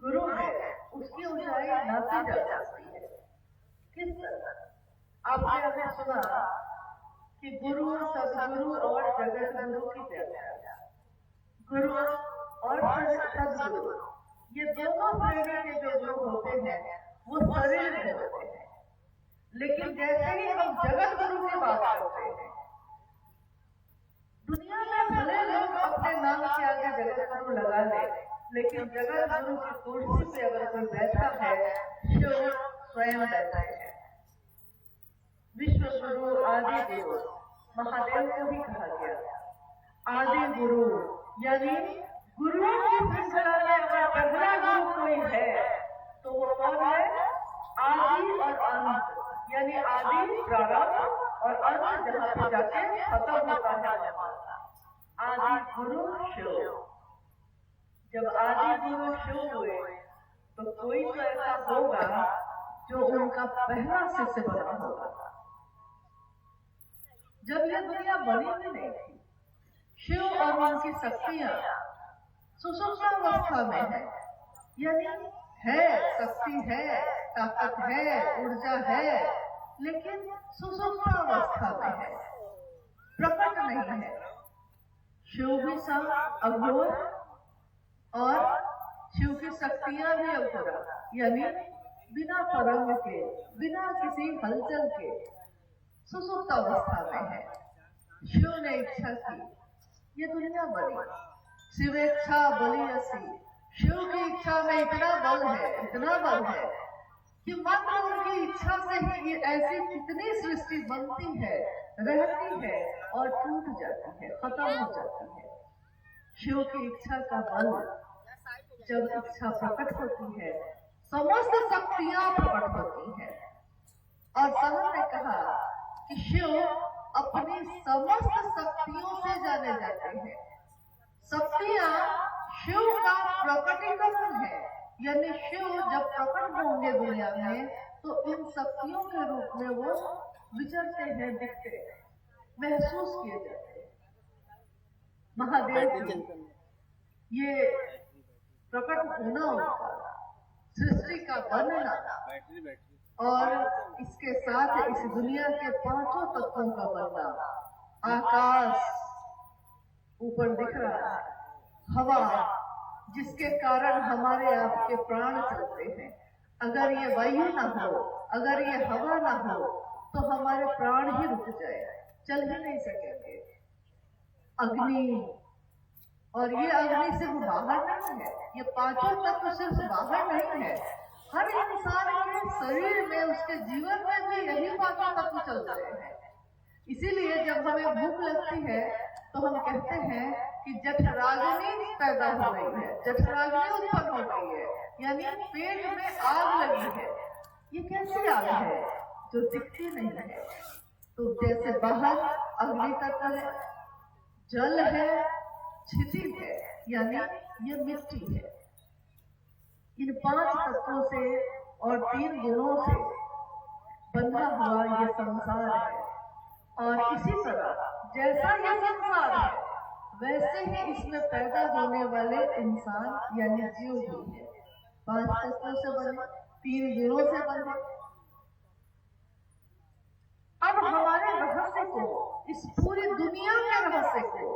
गुरु है उसकी ऊंचाई नापी जा सकती है। किस तरह? आपने अभी सुना कि गुरु, सदगुरु और जगत गुरु की व्याख्या। गुरु और सदगुरु ये दोनों श्रेणी के जो गुरु होते हैं वो शरीर में होते हैं, लेकिन जैसे ही हम जगत गुरु की बात करते हैं, दुनिया में भले लोग अपने नाम के आगे जगत गुरु लगा ले, लेकिन जगत गुरु की कुर्सी पे अगर कोई बैठा है, शिव स्वयं बैठा है। विश्व गुरु, आदि गुरु, महादेव को भी कहा गया आदि गुरु, यानी गुरुओं की श्रृंखला में अगर पहला गुरु कोई है तो वो कौन है? आदि और अंत, यानी आदि प्रारंभ और अंत जहाँ पे जाके खत्म होता है। आदि गुरु शिव। जब आदि गुरु शिव हुए तो कोई तो ऐसा होगा जो उनका पहला शिष्य बना होगा। जब यह दुनिया बनी भी नहीं थी, शिव और उनकी शक्तियां सुषुप्तावस्था में है, यानी है, शक्ति है, ताकत है, ऊर्जा है, लेकिन सुषुप्तावस्था में है, प्रकट नहीं है। शिव भी सब अघोर और शिव की शक्तियां भी अघोर, यानी बिना तरंग के, बिना किसी हलचल के सुसुप्त अवस्था में है। शिव ने इच्छा की, ये दुनिया बनी। शिवेच्छा बलियसी। शिव की इच्छा में इतना बल है कि मात्र उनकी इच्छा से ही ये ऐसी कितनी सृष्टि बनती है, रहती है और टूट जाती है, खत्म हो जाती है। शिव की इच्छा का बल, जब इच्छा प्रकट होती है, समस्त शक्तियां प्रकट होती है। और सनन ने कहा कि शिव अपनी समस्त शक्तियों से जाने जाते हैं। शक्तियां शिव का प्रकटीकरण है, यानी शिव जब प्रकट होंगे दुनिया में तो इन शक्तियों के रूप में वो विचरते हैं, दिखते हैं, महसूस किए जाते हैं। महादेव जी ये प्रकट होना उनका, सृष्टि का बनना और इसके साथ इस दुनिया के पांचों तत्वों का बनना। आकाश ऊपर दिख रहा है, हवा जिसके कारण हमारे आपके प्राण चलते हैं। अगर ये वायु ना हो, अगर ये हवा ना हो तो हमारे प्राण ही रुक जाए, चल ही नहीं सकेंगे। अग्नि, और ये अग्नि सिर्फ बाहर नहीं है, ये पांचों तत्व सिर्फ बाहर नहीं है, हर इंसान के शरीर में, उसके जीवन में भी यही पांचों तत्व चल रहे हैं। इसीलिए जब हमें भूख लगती है तो हम कहते हैं कि जठराग्नि पैदा हो गई है, जठराग्नि उत्पन्न हो गई है, यानी पेट में आग लगी है। ये कैसी आग है? जो दिखती नहीं है। तो जैसे बाहर अग्नि तत्व है, जल है, क्षिति है, यानी ये मिट्टी है। इन पांच तत्वों से और 3 गुणों से बंधा हुआ ये संसार है। और इसी तरह जैसा ये संसार है वैसे ही इसमें पैदा होने वाले इंसान यानी जीव भी है। 5 तत्वों से बने, 3 गुणों से बने। अब हमारे रहस्य को, इस पूरी दुनिया के रहस्य को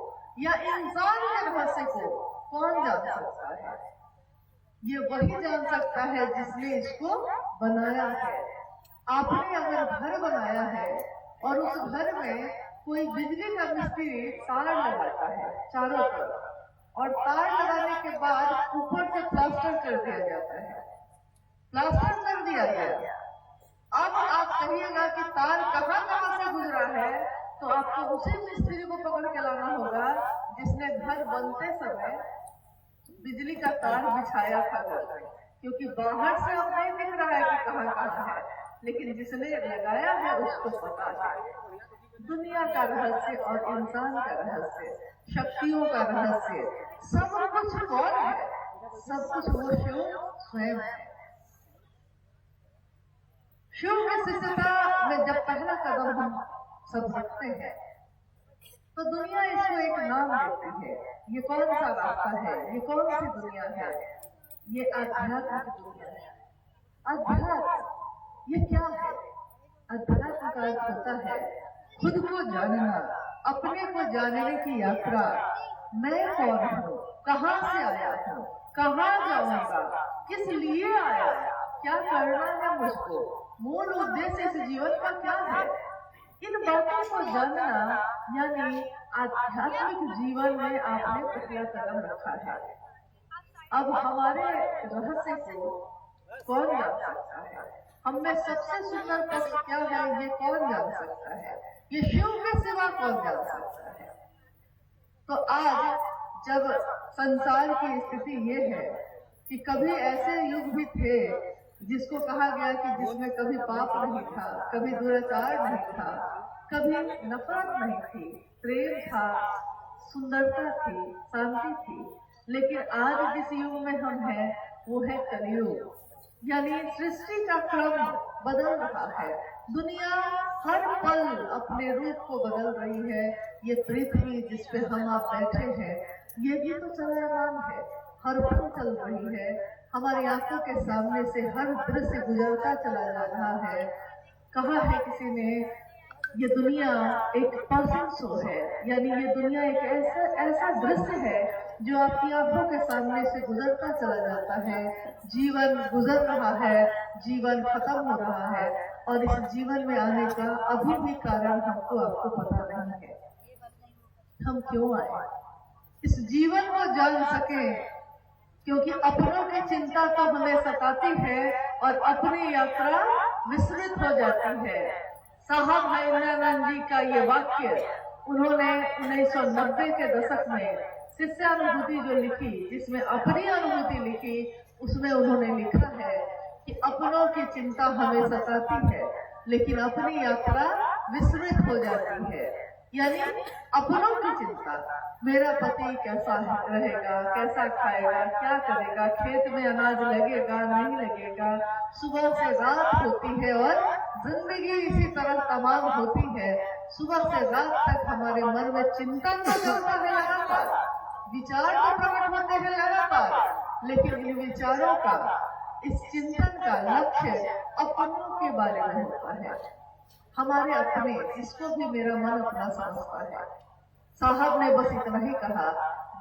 या इंसान के रहस्य को कौन जान सकता है? ये वही जान सकता है जिसने इसको बनाया है। आपने अगर घर बनाया है और उस घर में कोई बिजली का मिस्त्री तार लगाता है चारों तरफ, और तार लगाने के बाद ऊपर से प्लास्टर कर दिया जाता है, प्लास्टर कर दिया गया। अब आप कहिएगा कि तार कहाँ से गुजरा है, तो आपको उसी मिस्त्री को पकड़ के लाना होगा जिसने घर बनते समय बिजली का तार बिछाया था घर में, क्योंकि बाहर से अब नहीं दिख रहा है कि कहाँ है, लेकिन जिसने लगाया है उसको पता है। दुनिया का रहस्य और इंसान का रहस्य, शक्तियों का रहस्य, सब कुछ कौन है? सब कुछ वो शिव स्वयं है। शिव की शिष्यता में जब पहला कदम हम सब रखते हैं तो दुनिया इसको एक नाम देती है। ये कौन सा रास्ता है? ये कौन सी दुनिया है? ये अध्यात्म की दुनिया है। अध्यात्म ये क्या है? अध्यात्म का अर्थ होता है खुद को जानना, अपने को जानने की यात्रा। मैं कौन हूँ, कहाँ से आया हूँ, कहाँ जाऊंगा, किस लिए आया, क्या करना है मुझको, मूल उद्देश्य इस जीवन का क्या है, इन बातों को जानना यानी आध्यात्मिक जीवन में आपने पहला कदम रखा है। अब हमारे रहस्य को कौन जान सकता है? हम में सबसे सुंदर पक्ष क्या है, ये कौन जान सकता है? ये शिव के सिवा कौन जान सकता है? तो आज जब संसार की स्थिति ये है कि कभी ऐसे युग भी थे जिसको कहा गया कि जिसमें कभी पाप नहीं था, कभी दुराचार नहीं था, कभी नफरत नहीं थी, प्रेम था, सुंदरता थी, शांति थी। लेकिन आज जिस युग में हम हैं वो है कलयुग, यानी सृष्टि का क्रम बदल रहा है। दुनिया हर पल अपने रूप को बदल रही है। ये पृथ्वी जिस पे हम आप बैठे हैं ये भी तो चलमान है, हर पल चल रही है। हमारी आंखों के सामने से हर दृश्य गुजरता चला जा रहा है। कहा है किसी ने, ये दुनिया एक पल्सिंग शो है, यानी ये दुनिया एक ऐसा दृश्य है जो आपकी आंखों के सामने से गुजरता चला जाता है। जीवन गुजर रहा है, जीवन खत्म हो रहा है, और इस जीवन में आने का अभी भी कारण हमको आपको पता नहीं है। हम क्यों आए? इस जीवन को जान सके, क्योंकि अपनों की चिंता तो हमें सताती है और अपनी यात्रा विस्मृत हो जाती है। साहब हैदराबाद जी का ये वाक्य उन्होंने 1990 के दशक में शिष्यानुभूति जो लिखी, जिसमें अपनी अनुभूति लिखी, उसमें उन्होंने लिखा है कि अपनों की चिंता हमें सताती है लेकिन अपनी यात्रा विस्मृत हो जाती है। यानी अपनों की चिंता, मेरा पति कैसा रहेगा, कैसा खाएगा, क्या करेगा, खेत में अनाज लगेगा नहीं लगेगा, सुबह से रात होती है और जिंदगी इसी तरह तमाम होती है। सुबह से रात तक हमारे मन में चिंतन तो चलता है लगातार, विचार तो प्रकट होते हैं लगातार, लेकिन इन विचारों का, इस चिंतन का लक्ष्य अपनों के बारे में होता है। हमारे अपने, जिसको भी मेरा मन अपना समझता है। साहब ने बस इतना ही कहा,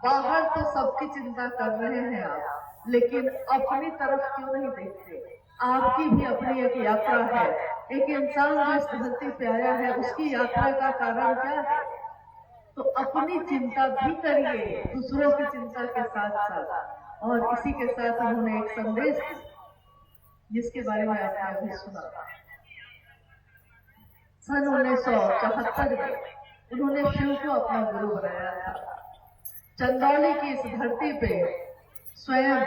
बाहर तो सबकी चिंता कर रहे हैं आप, लेकिन अपनी तरफ क्यों नहीं देखते? आपकी भी अपनी एक यात्रा है। एक इंसान जो इस धरती पे आया है उसकी यात्रा का कारण क्या है? तो अपनी चिंता भी करिए दूसरों की चिंता के साथ साथ। और इसी के साथ उन्होंने एक संदेश जिसके बारे में आपने अभी सुना। सन 1974 में उन्होंने शिव को अपना गुरु बनाया था। चंदौली की इस धरती पे स्वयं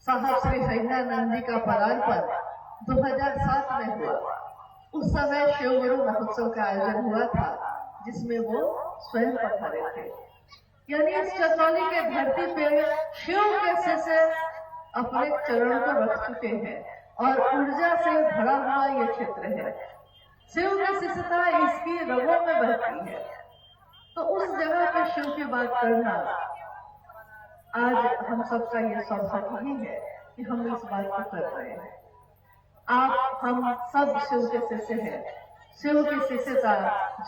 साहब श्री हैदराबाद जी का पदार्पण 2007 में हुआ। उस समय शिव गुरु महोत्सव का आयोजन हुआ था जिसमें वो स्वयं पधारे थे। यानी इस चंदौली के धरती पे शिव के शिष्य अपने चरण को रख चुके हैं और ऊर्जा से भरा हुआ ये क्षेत्र है। शिव की शिष्यता इसकी रगों में बहती है। तो उस जगह पे शिव की बात करना आज हम सबका ये सौभाग्य ही है कि हम इस बात को कर रहे हैं। आप हम सब शिव के शिष्य हैं। शिव की शिष्यता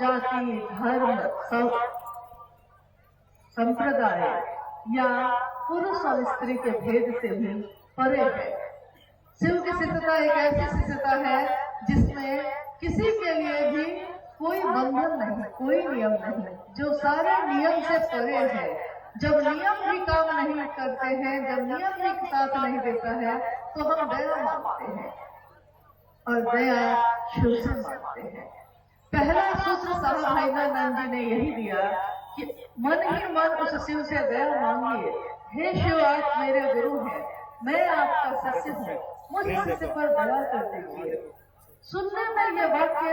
जाति, धर्म, सब संप्रदाय या पुरुष और स्त्री के भेद से भी परे है। शिव की शिष्यता एक ऐसी शिष्यता है जिसमें किसी के लिए भी कोई बंधन नहीं, कोई नियम नहीं, जो सारे नियम से परे है। जब नियम भी काम नहीं करते हैं, जब नियम भी साथ नहीं देता है, तो हम दया मांगते हैं और दया शिव से मांगते हैं। पहला सूत्र साहब भाईनानंद जी ने यही दिया कि मन ही मन उस शिव से दया मांगिए। हे शिव, आप मेरे गुरु हैं, मैं आपका शिष्य हूँ, मुझ शिष्य पर दया कर दीजिए। सुनने में यह वाक्य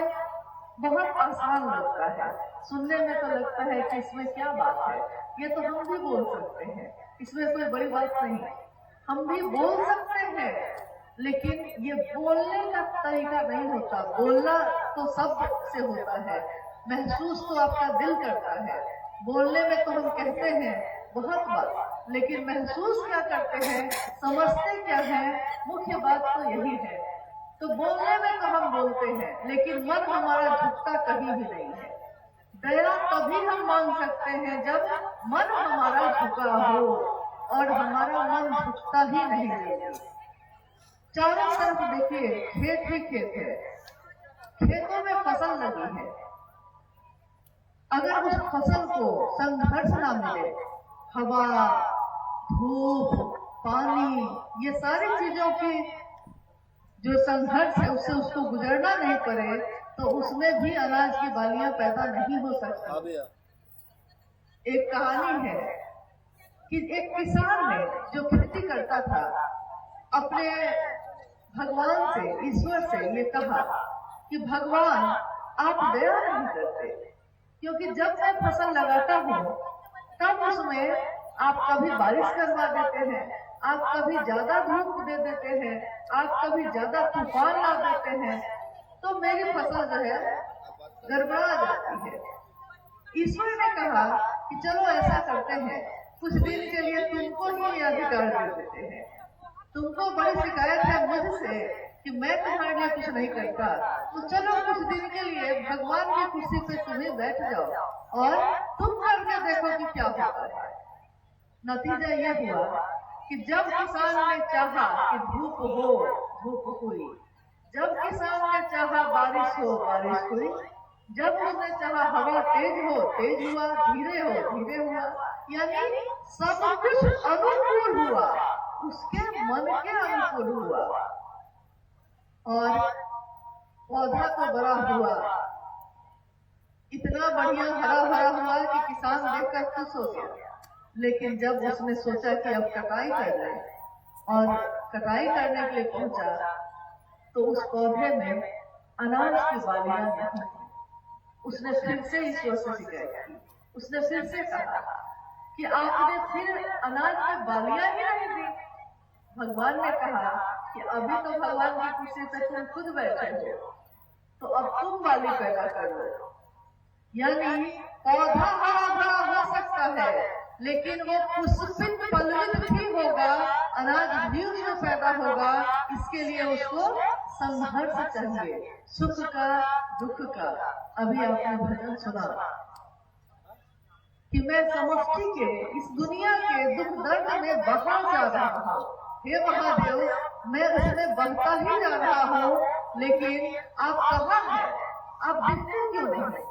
बहुत आसान लगता है, सुनने में तो लगता है कि इसमें क्या बात है, ये तो हम भी बोल सकते हैं, इसमें कोई बड़ी बात नहीं, हम भी बोल सकते हैं। लेकिन ये बोलने का तरीका नहीं होता। बोलना तो शब्द से होता है, महसूस तो आपका दिल करता है। बोलने में तो हम कहते हैं बहुत बात, लेकिन महसूस क्या करते हैं, समझते क्या है, मुख्य बात तो यही है। तो बोलने में तो हम बोलते हैं, लेकिन मन हमारा झुकता कहीं भी नहीं है। दया तभी हम मांग सकते हैं जब मन हमारा झुका हो, और हमारा मन झुकता ही नहीं है। चारों तरफ देखिए, खेत ही खेत है, खेतों में फसल लगी है। अगर उस फसल को संघर्ष ना मिले, हवा, धूप, पानी, ये सारी चीजों की जो संघर्ष है उससे उसको गुजरना नहीं पड़े, तो उसमें भी अनाज की बालियां पैदा नहीं हो सकती। एक कहानी है कि एक किसान ने जो खेती करता था, अपने भगवान से, ईश्वर से ये कहा कि भगवान, आप दया नहीं करते, क्योंकि जब मैं फसल लगाता हूँ तब उसमें आप कभी बारिश करवा देते हैं, आप कभी ज्यादा धूप दे देते हैं, आप कभी ज्यादा तूफान ला देते हैं, तो मेरी फसल जो है गड़बड़ा जाती है। ईश्वर ने कहा कि चलो ऐसा करते हैं, कुछ दिन के लिए तुमको ही अधिकार दे देते हैं। तुमको बड़ी शिकायत है मुझसे कि मैं तुम्हारे लिए कुछ नहीं करता, तो चलो कुछ दिन के लिए भगवान की कुर्सी पे तुम्हें बैठ जाओ और तुम करके देखो कि क्या होता है। नतीजा ये हुआ कि जब किसान ने चाहा कि धूप हो, धूप हुई। जब किसान ने चाहा बारिश हो, बारिश हुई। जब उसने चाहा हवा तेज हो, तेज हुआ, धीरे हो, धीरे हुआ। यानी सब कुछ अनुकूल हुआ, उसके मन के अनुकूल हुआ, और पौधा तो बड़ा हुआ, इतना बढ़िया हरा भरा हुआ कि किसान देखकर खुश हो गया। लेकिन जब उसने सोचा कि अब कटाई कर ले, और कटाई करने के लिए पहुंचा, तो उस पौधे में अनाज की बालियां नहीं थी। उसने फिर से ईश्वर से शिकायत की। उसने फिर से कहा कि आपने फिर अनाज में बालियां ही नहीं दी। भगवान ने कहा कि अभी तो भगवान की कुर्सी पे तुम खुद बैठे हो, तो अब तुम बाली पैदा करो। यानी पौधा हरा भरा हो सकता है, लेकिन वो पुष्पित पल्लवित भी होगा, अनाज भी उसमें पैदा होगा। इसके लिए उसको संघर्ष चाहिए, सुख का, दुख का। अभी आपने भजन सुना कि मैं समष्टि के, इस दुनिया के दुख दर्द में बहा जा रहा हूँ। हे महादेव, मैं उसमें बहता ही जा रहा हूँ, लेकिन आप कहाँ हैं? आप दिखते क्यों नहीं?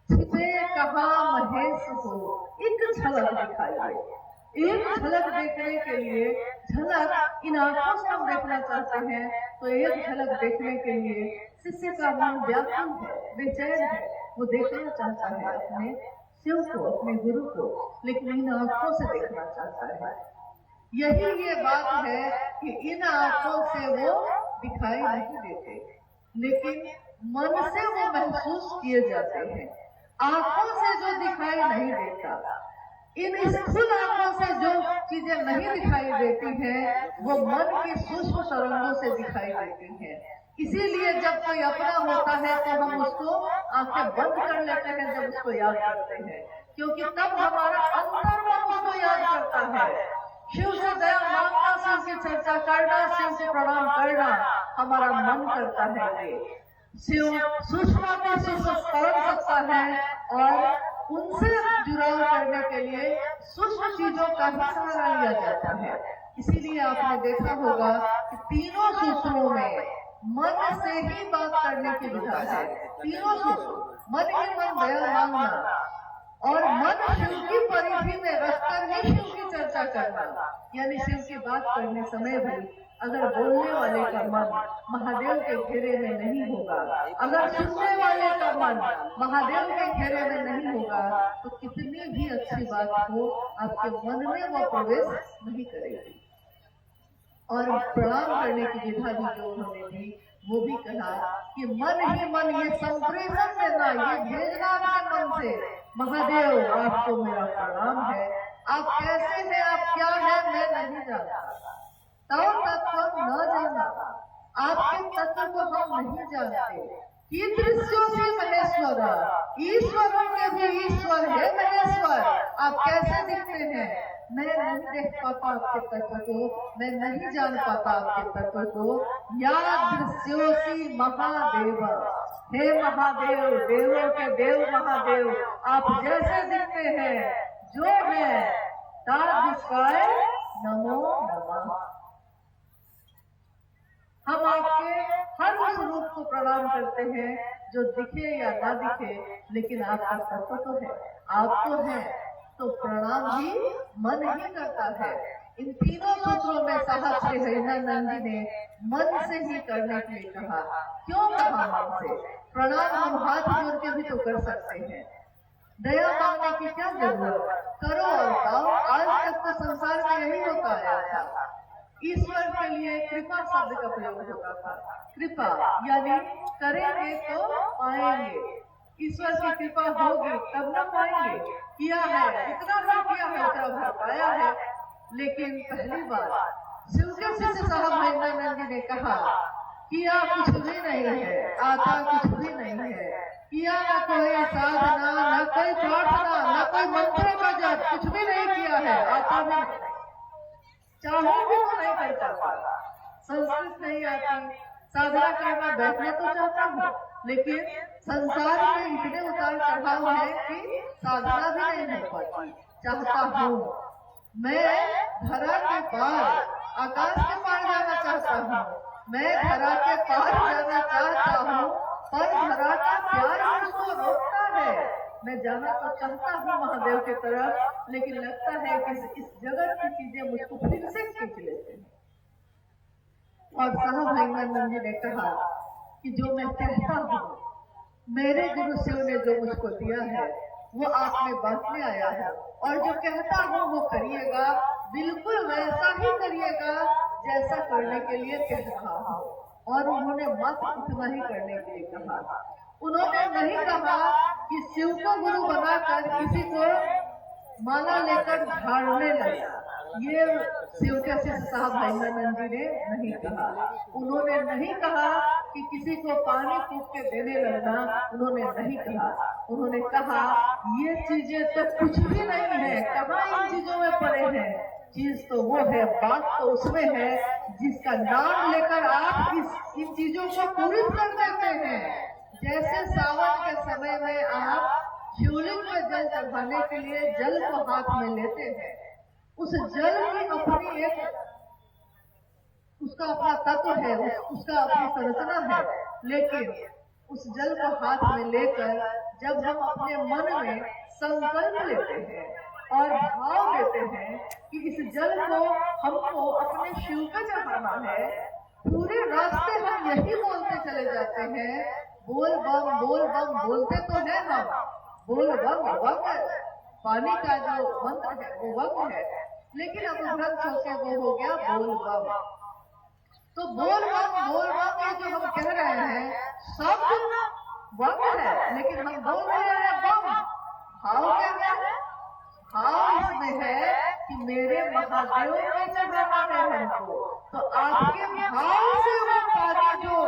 छिपे कहाँ महेश हो, एक झलक दिखाइए। एक झलक देखने के लिए, झलक इन आंखों से हम देखना चाहते हैं, तो एक झलक देखने के लिए शिष्य का मन व्याकुल है, बेचैन है। वो देखना चाहता है अपने शिव को, अपने गुरु को, लेकिन इन आंखों से देखना चाहता है। यही ये बात है कि इन आंखों से वो दिखाई नहीं देते, लेकिन मन से वो महसूस किए जाते हैं। आंखों से जो दिखाई नहीं देता, इन स्थूल आंखों से जो चीजें नहीं दिखाई देती हैं, वो मन की सूक्ष्म तरंगों से दिखाई देती हैं। इसीलिए जब कोई अपना होता है तो हम उसको आंखें बंद कर लेते हैं जब उसको याद करते हैं, क्योंकि तब हमारा अंतर्मन उसको याद करता है। शिव से दया मांगना, शिव की की चर्चा करना, शिव को प्रणाम करना हमारा मन करता है। ये शिव सूक्ष्म सूक्ष्म परम सत्ता है और उनसे जुड़ाव करने के लिए सूक्ष्म चीजों का भी सहारा लिया जाता है। इसीलिए आपने देखा होगा कि तीनों सूत्रों में मन से ही बात करने की विधा है। तीनों सूत्र मन ही मन दया मांगना और मन शिव की परिधि में रखकर ही शिव की चर्चा करना, यानी शिव की बात करने समय भी अगर बोलने वाले का मन महादेव के घेरे में नहीं होगा, अगर सुनने वाले का मन महादेव के घेरे में नहीं होगा, तो कितनी भी अच्छी बात हो आपके मन में वो प्रवेश नहीं करेगी। और प्रणाम करने की विधा भी जो उन्होंने दी वो भी कहा कि मन ही मन ये संप्रेषण देना, ये भेजना अपने मन से, महादेव आपको मेरा प्रणाम है, आप कैसे हैं, आप क्या हैं मैं नहीं जानता, तब तक हम न जाना, आपके तत्व को हम नहीं जानते। कीदृश्यो से महेश्वर, ईश्वरों के भी ईश्वर है महेश्वर, आप कैसे दिखते हैं, मैं नहीं देख पाता आपके तत्व को, मैं नहीं जान पाता आपके तत्व को। यादृश्योसी महादेव, हे महादेव, देवों के देव महादेव, आप जैसे दिखते हैं जो है तादृशाय नमो नमः। हम आपके हर उस रूप को प्रणाम करते हैं जो दिखे या ना दिखे, लेकिन आपका तत्व तो है, आप तो हैं, तो प्रणाम भी मन ही करता है। इन तीनों सूत्रों में साहब श्री हरिहरानंद जी ने मन से ही करने के लिए कहा। क्यों कहा मन से? प्रणाम हम हाथ जोड़ के भी तो कर सकते हैं, दया मांगने की क्या जरूरत, करो और पाओ। आज तक तो संसार में यही होता आया था। ईश्वर के लिए कृपा शब्द का प्रयोग होता था। कृपा यानी करेंगे तो पाएंगे, ईश्वर की कृपा होगी तब न पाएंगे। किया है जितना भी किया है उतना भर पाया है। लेकिन पहली बार शिव के शिष्य साहब हरिहरानंद जी ने कहा किया कुछ भी नहीं है, आता कुछ भी नहीं है, किया न कोई साधना, न कोई प्रार्थना, न कोई मंत्र का जाप, कुछ भी नहीं किया है, आता भी नहीं, चाहूं भी तो नहीं कर पाता, संस्कृत नहीं आती, साधना करना बैठना तो चाहता हूँ, लेकिन संसार में इतने उतार चढ़ाव है कि साधना भी नहीं हो पाती। चाहता हूँ मैं धरा के पार, आकाश के पार जाना चाहता हूँ, मैं धरा के पार जाना चाहता हूँ, पर धरा का प्यार मुझको रोकता है। मैं जाना तो चाहता हूँ महादेव की तरफ, लेकिन लगता है कि इस जगत की चीजें मुझको फिर से खींच लेते हैं। और साहब हरिहरानंद जी ने कहा कि जो मैं कहता हूँ, मेरे गुरु शिव ने जो मुझको दिया है वो आप में बांटने आया है, और जो कहता हूँ वो करिएगा, बिल्कुल वैसा ही करिएगा जैसा करने के लिए कह रहा हूँ। और उन्होंने मात्र उतना ही करने के लिए कहा। उन्होंने नहीं कहा कि शिव को गुरु बनाकर किसी को माला लेकर झाड़ने लगा, ये शिव के शिष्य साहब हरिहरानंद जी ने नहीं कहा। उन्होंने नहीं कहा कि किसी को पानी फूंक के देने लगना, उन्होंने नहीं कहा। उन्होंने कहा ये चीजें तो कुछ भी नहीं है, कहाँ इन चीजों में पड़े हैं, चीज तो वो है, बात तो उसमें है जिसका नाम लेकर आप इन चीजों को पूरित कर देते हैं। जैसे सावन के समय में आप शिवलिंग में जल चढ़ाने के लिए जल को हाथ में लेते हैं, उस जल की अपनी एक उसका अपना तत्व है, उसका अपनी संरचना है, लेकिन उस जल को हाथ में लेकर जब हम अपने मन में संकल्प लेते हैं और भाव देते हैं कि इस जल को हमको अपने शिव को चढ़ाना है, पूरे रास्ते हम यही बोलते चले जाते हैं, बोल बम बोलते तो है हम, बोल बम वक्त पानी का जो मंत्र है वो वक्त है, लेकिन अब भ्रंश होके वो हो गया बोल बम। तो बोल बम ये जो हम कह रहे हैं सब वक्त है, लेकिन हम बोल रहे हैं बम। भाव क्या है? भाव इसमें है कि मेरे महादेव में चढ़ाना है हमको, तो आपके भाव से वो पानी जो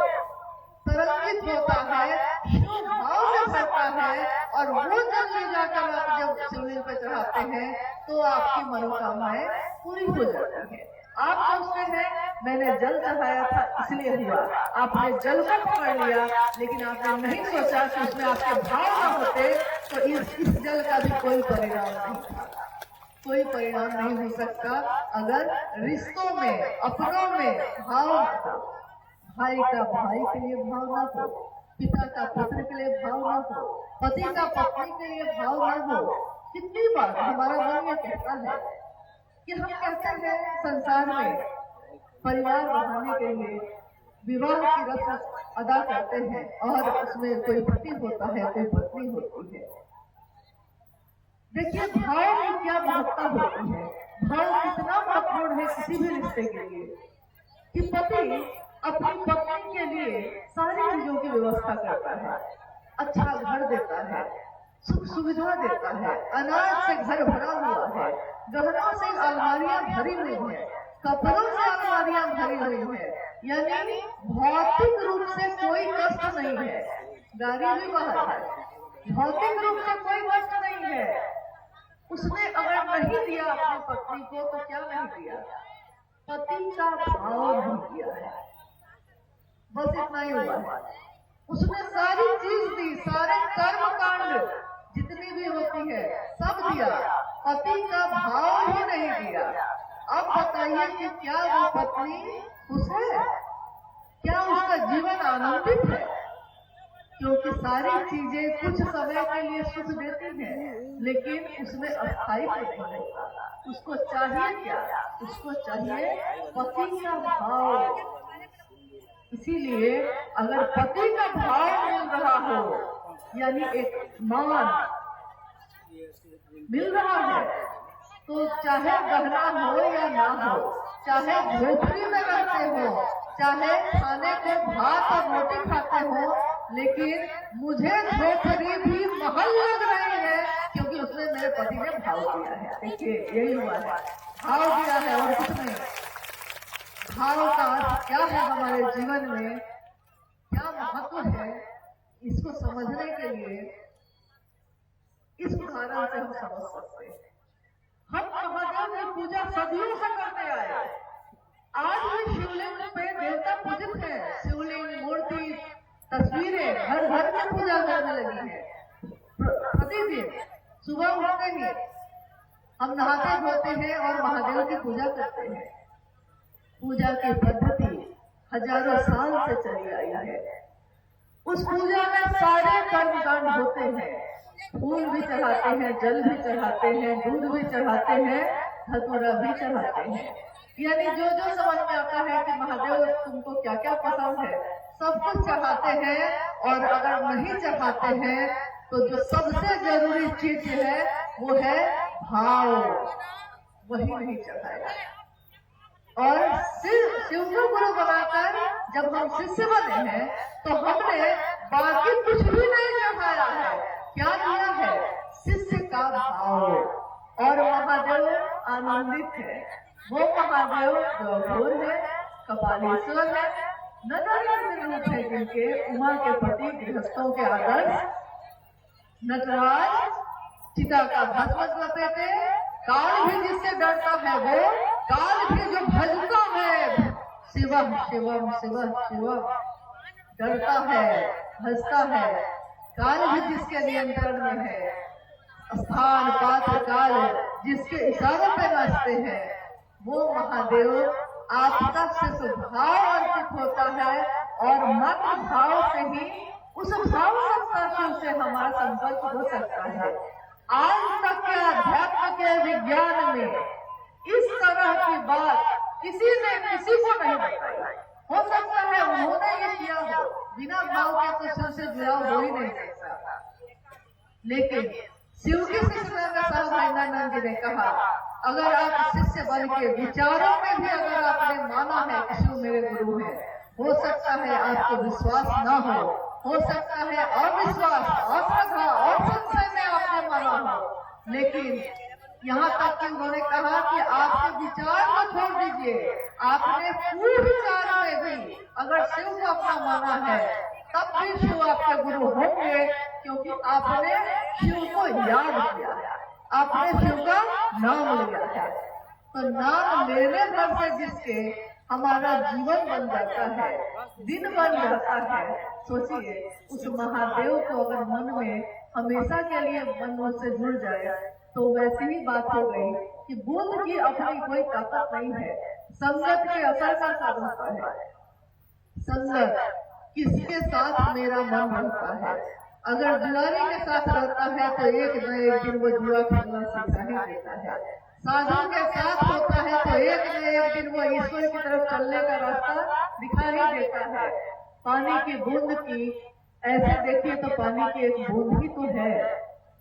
तरंगित होता है, शिव भाव से भरता है, और वो जल ले जाकर आप जब शिवलिंग पे चढ़ाते हैं तो आपकी मनोकामनाएं पूरी हो जाती है। आप सोचते हैं मैंने जल चढ़ाया था इसलिए हुआ, आपने जल को पकड़ लिया, लेकिन आपने नहीं सोचा कि उसमें आपके भाव न होते तो इस जल का भी कोई परिणाम नहीं था। कोई परिणाम नहीं हो सकता अगर रिश्तों में, अपनों में भाव न हो। भाई का भाई के लिए भाव न हो, पिता का पुत्र के लिए भाव न हो, पति का पत्नी के लिए भाव न हो। कितनी बार हमारा मन ये कहता है कि हम कहते हैं संसार में परिवार बढ़ाने के लिए विवाह की रस्म अदा करते हैं और उसमें कोई पति होता है, कोई पत्नी होती है। देखिए भाव की क्या महत्ता होती है, भाव कितना महत्वपूर्ण है किसी भी रिश्ते के लिए कि पति अपनी पत्नी के लिए सारी चीजों की व्यवस्था करता है, अच्छा घर देता है, सुख सुविधा देता है, अनाज से घर भरा हुआ है, गहनों से अलमारियां भरी हुई है, कपड़ों से अलमारियां भरी हुई है, यानी भौतिक रूप से कोई कष्ट नहीं है। गाड़ी भी बाहर है, भौतिक रूप से कोई कष्ट नहीं है। उसने अगर नहीं दिया अपनी पत्नी को तो क्या नहीं दिया, पति का भाव नहीं दिया है, बस इतना ही हुआ है। उसने सारी चीज दी, सारे कर्म कांड जितनी भी होती है सब दिया, पति का भाव ही नहीं दिया। अब बताइए कि क्या वो पत्नी खुश है, क्या उसका जीवन आनंदित है? क्योंकि सारी चीजें कुछ समय के लिए सुख देती हैं, लेकिन उसमें अस्थायित्व नहीं होता। उसको चाहिए क्या? उसको चाहिए पति का भाव। इसीलिए अगर पति का भाव मिल रहा हो, यानी एक मान मिल रहा है, तो चाहे गहना हो या ना हो, चाहे झोपड़ी में रहते हो, चाहे खाने को भात और रोटी खाते हो, लेकिन मुझे झोपड़ी भी महल लग रही है क्योंकि उसमें मेरे पति ने भाव दिया है। देखिए यही हुआ है, भाव दिया है और कुछ नहीं। भाव का अर्थ क्या है हमारे जीवन में, क्या महत्व है, इसको समझने के लिए इस उदाहरण से हम समझ सकते हैं। हम महादेव की पूजा सदियों से करते आए, आज भी शिवलिंग पे देवता पूजित है, शिवलिंग, मूर्ति, तस्वीरें घर घर में पूजा करने लगी है। प्रतिदिन सुबह उठते ही हम नहाते धोते हैं और महादेव की पूजा करते हैं। पूजा की पद्धति हजारों साल से चली आई है। उस पूजा में सारे कर्मकांड होते हैं, फूल भी चढ़ाते हैं, जल भी चढ़ाते हैं, दूध भी चढ़ाते हैं, धतूरा भी चढ़ाते हैं। यानी जो जो समझ में आता है कि महादेव तुमको क्या क्या पसंद है, सब कुछ चढ़ाते हैं। और अगर नहीं चढ़ाते हैं तो जो सबसे जरूरी चीज है वो है भाव, वही नहीं चढ़ाया। और शिव को गुरु बनाकर जब हम शिष्य बने हैं तो हमने बाकी कुछ भी नहीं चढ़ाया है। क्या दिया है? शिष्य का भाव। और महादेव आनंदित है। वो महादेव जो घोर है, कपालेश्वर है, नटराज रूप है, जिनके उमा के पति गृहस्थों के आदर्श नटराज चिता का भस्म लपेटे, काल भी जिससे डरता है वो, काल भी जो भजता है शिवम शिवम शिवम शिवम, डरता है, भजता है, काल भी जिसके नियंत्रण में है, स्थान पात्र काल जिसके इशारों पे नाचते हैं, वो महादेव आपका से भाव अर्पित होता है। और मात्र भाव से ही उस भाव सत्ता से हमारा संपर्क हो सकता है। आज तक के अध्यात्म के विज्ञान में इस तरह की बात किसी ने किसी को नहीं बताई। हो सकता है उन्होंने ये किया हो, बिना भाव के तो शिव से जुड़ा हो ही नहीं सकता। लेकिन शिव के शिष्य साहब भाईनानंद जी ने कहा, अगर आप शिष्य बन के विचारों में भी अगर आपने माना है कि शिव मेरे गुरु है, हो सकता है आपको विश्वास न हो सकता है अविश्वास, अश्रद्धा और संशय में आपने माना हो, लेकिन यहाँ तक कि उन्होंने कहा कि आपके विचार को छोड़ दीजिए, आपने पूर्ण विचार में भी अगर शिव को अपना माना है तब भी शिव आपके गुरु होंगे, क्योंकि आपने शिव को याद किया, आपने शिव का नाम लिया है। तो नाम लेने भर से जिसके हमारा जीवन बन जाता है, दिन बन जाता है। सोचिए उस महादेव को अगर मन में हमेशा के लिए मन से जुड़ जाए तो वैसी ही बात हो गई कि बुद्ध की अपनी कोई ताकत नहीं है। संगत के असर का असर होता है। संगत किसके साथ मेरा मन रहता है। अगर जुआरी के साथ रहता है तो एक न एक दिन वो जुआ खेलना सिखा ही देता है। साधु के साथ होता है तो एक न एक दिन वो ईश्वर की तरफ चलने का रास्ता दिखा ही देता है। पानी की बूंद की ऐसे देखिए तो पानी की एक बूंद ही तो है।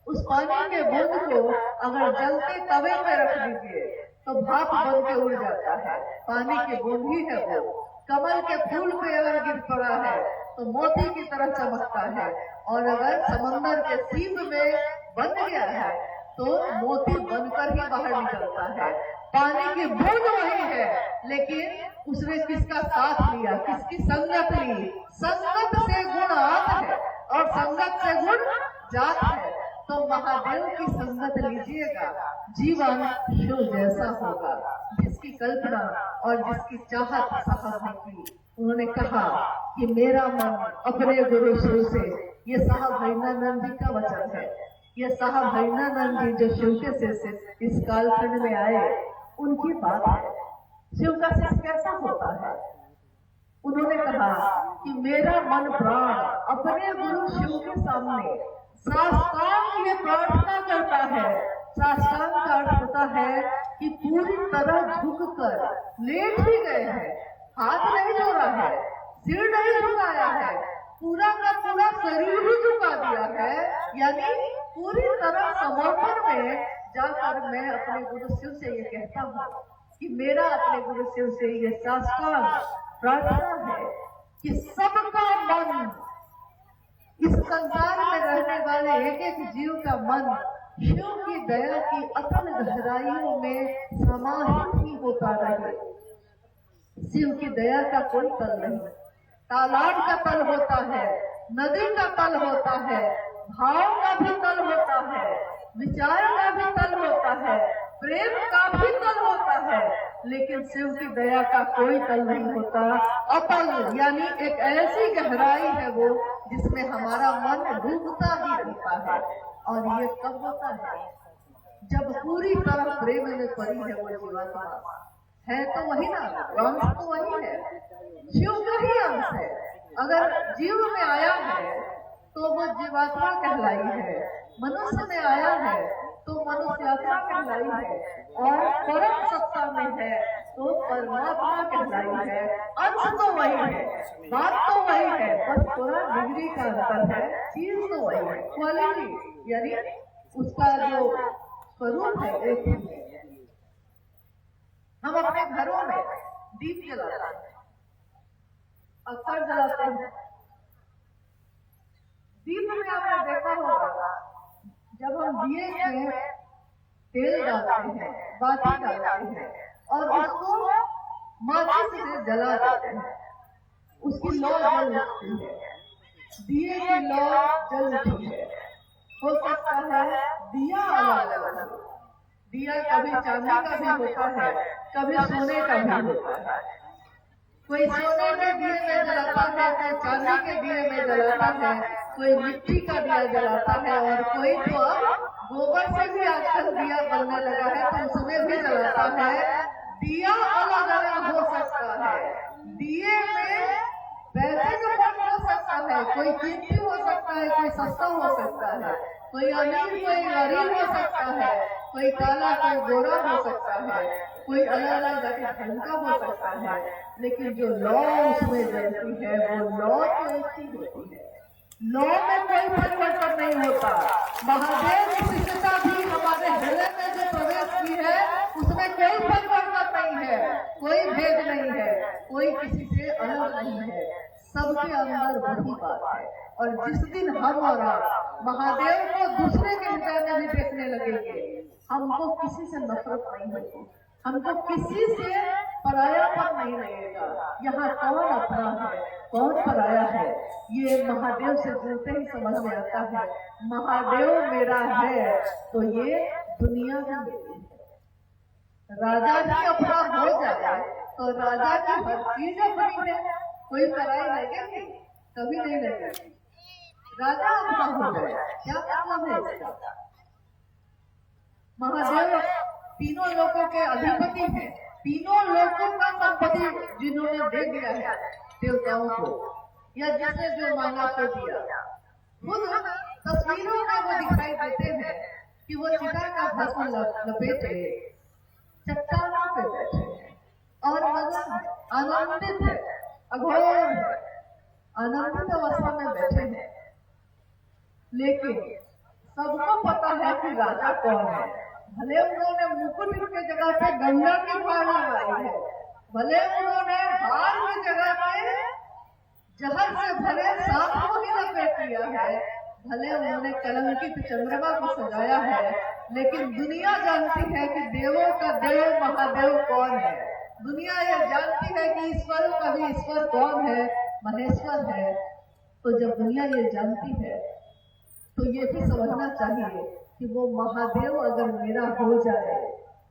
उस पानी के बूंद को अगर जलते तवे में रख दीजिए तो भाप बन के उड़ जाता है। पानी की बूंद ही है वो। कमल के फूल पे अगर गिर पड़ा है तो मोती की तरह चमकता है, और अगर समंदर के सीप में बन गया है तो मोती बनकर ही बाहर निकलता है। पानी की बूंद वही है, लेकिन उसने किसका साथ लिया, किसकी संगत ली। संगत से गुण आत है और संगत से गुण जात है। तो महादेव की संगत लीजिएगा, जीवन शिव जैसा होगा। जिसकी कल्पना और जिसकी चाहत साहब ने की, उन्होंने कहा कि मेरा मन अपने गुरु शिव से, ये साहब हरिनानंद जी का वचन है। ये साहब हरिनानंद जी जो शिव के शिष्य इस कालखंड में आए, उनकी बात है। शिव का शिष्य कैसा होता है? उन्होंने कहा कि मेरा मन प्राण अपने गुरु शिव के सामने साष्टांग ये प्रार्थना करता है। साष्टांग का अर्थ होता है कि पूरी तरह झुककर लेट ही गए हैं, हाथ नहीं जोड़ा है, सिर नहीं झुकाया है, पूरा का पूरा शरीर ही झुका दिया है। यानी पूरी तरह समर्पण में जाकर मैं अपने गुरु शिव से ये कहता हूँ कि मेरा अपने गुरु शिव से ये साष्टांग प्रार्थना है कि सबका मन, इस संसार में रहने वाले एक एक जीव का मन शिव की दया की अतल गहराइयों में समाहित ही होता रहे। शिव की दया का कोई तल नहीं। तालाब का तल होता है, नदी का तल होता है, भाव का भी तल होता है, विचार का भी तल होता है, प्रेम का भी तल होता है, लेकिन शिव की दया का कोई तल नहीं होता। अतल यानी एक ऐसी गहराई है वो जिसमें हमारा मन डूबता ही रहता है। और ये कब होता है? जब पूरी तरह प्रेम में पड़ी है वो जीवात्मा। है तो वही ना, अंश तो वही है, शिव का ही अंश है। अगर जीव में आया है तो वो जीवात्मा कहलाई है, मनुष्य में आया है तो मनुष्यात्मा कहलाई है, और परम सत्ता में है तो परमात्मा कहलाई है। अंश तो वही है, बात तो वही है, बस थोड़ा डिग्री का अंतर है, चीज तो वही है। क्वालिटी यानी उसका जो स्वरूप है एक ही है। हम अपने घरों में दीप जलाते हैं, अक्सर जलाते हैं। दीप में आपने देखा होगा जब हम दिए में तेल डालते हैं, बाती डालते हैं और उसको माचिस से जला देते हैं, उसकी लौ जल उठती है, दिए की लौ जल उठी है। हो सकता है दिया अलग अलग, दिया कभी चांदी का भी होता है, कभी सोने का भी होता है। कोई सोने के दिए में जलाता है, कोई चांदी के दिए में जलाता है, कोई मिट्टी का दिया जलाता है, और कोई तो गोबर से भी आजकल दिया बनने लगा है तो उसमें भी जलाता है। दिया अलग अलग हो सकता है, दिए में पैसे का फर्क हो सकता है, कोई कीमती हो सकता है, कोई सस्ता हो सकता है, कोई अमीर कोई गरीब हो सकता है, कोई काला कोई गोरा हो सकता है, कोई अलग अलग जाति ढंग का हो सकता है, लेकिन जो लौ उसमें जलती है वो लौ तो एक ही होती है। लौ में कोई परिवर्तन नहीं होता। महादेव की शिष्यता भी हमारे हृदय में जो प्रवेश की है उसमें कोई परिवर्तन नहीं है, कोई भेद नहीं है, कोई किसी से अलग नहीं है, सबके अंदर वही बात है। और जिस दिन हम और आप महादेव को दूसरे के हृदय में भी देखने लगेंगे, हमको किसी से नफरत नहीं होगी, हमको किसी से परायापन नहीं लगेगा। यहाँ कौन अपना है कौन पराया है, ये महादेव से जुड़ते ही समझ में आता है। महादेव मेरा है तो ये दुनिया भी मेरी है। राजा ही अपना हो जाए तो राजा की हर चीज अपनी है, कोई पराई लगेगी? कभी नहीं लगेगी। राजा अपना हो जाए, क्या मतलब है इसका? महादेव तीनों लोकों के अधिपति हैं, तीनों लोकों का संपत्ति जिन्होंने दे दिया है देवताओं को, या जिसने जो मांगा तो दिया। खुद तस्वीरों में वो दिखाई देते हैं कि वो चिता का भस्म लपेटे चट्टानों पे बैठे हैं और मगन है, आनंदित है, अघोर है, आनंदित अवस्था में बैठे हैं। लेकिन सबको पता है कि राजा कौन है। भले उन्होंने मुकुट की जगह पे गंगा की भार लगाई है, भले उन्होंने हार की जगह पे जहर से भरे सांप को ही लपेट लिया है, भले उन्होंने कलंकित चंद्रमा को सजाया है, लेकिन दुनिया जानती है कि देवों का देव महादेव कौन है। दुनिया ये जानती है कि ईश्वरों का भी ईश्वर कौन है, महेश्वर है। तो जब दुनिया ये जानती है तो ये भी समझना चाहिए कि वो महादेव अगर मेरा हो जाए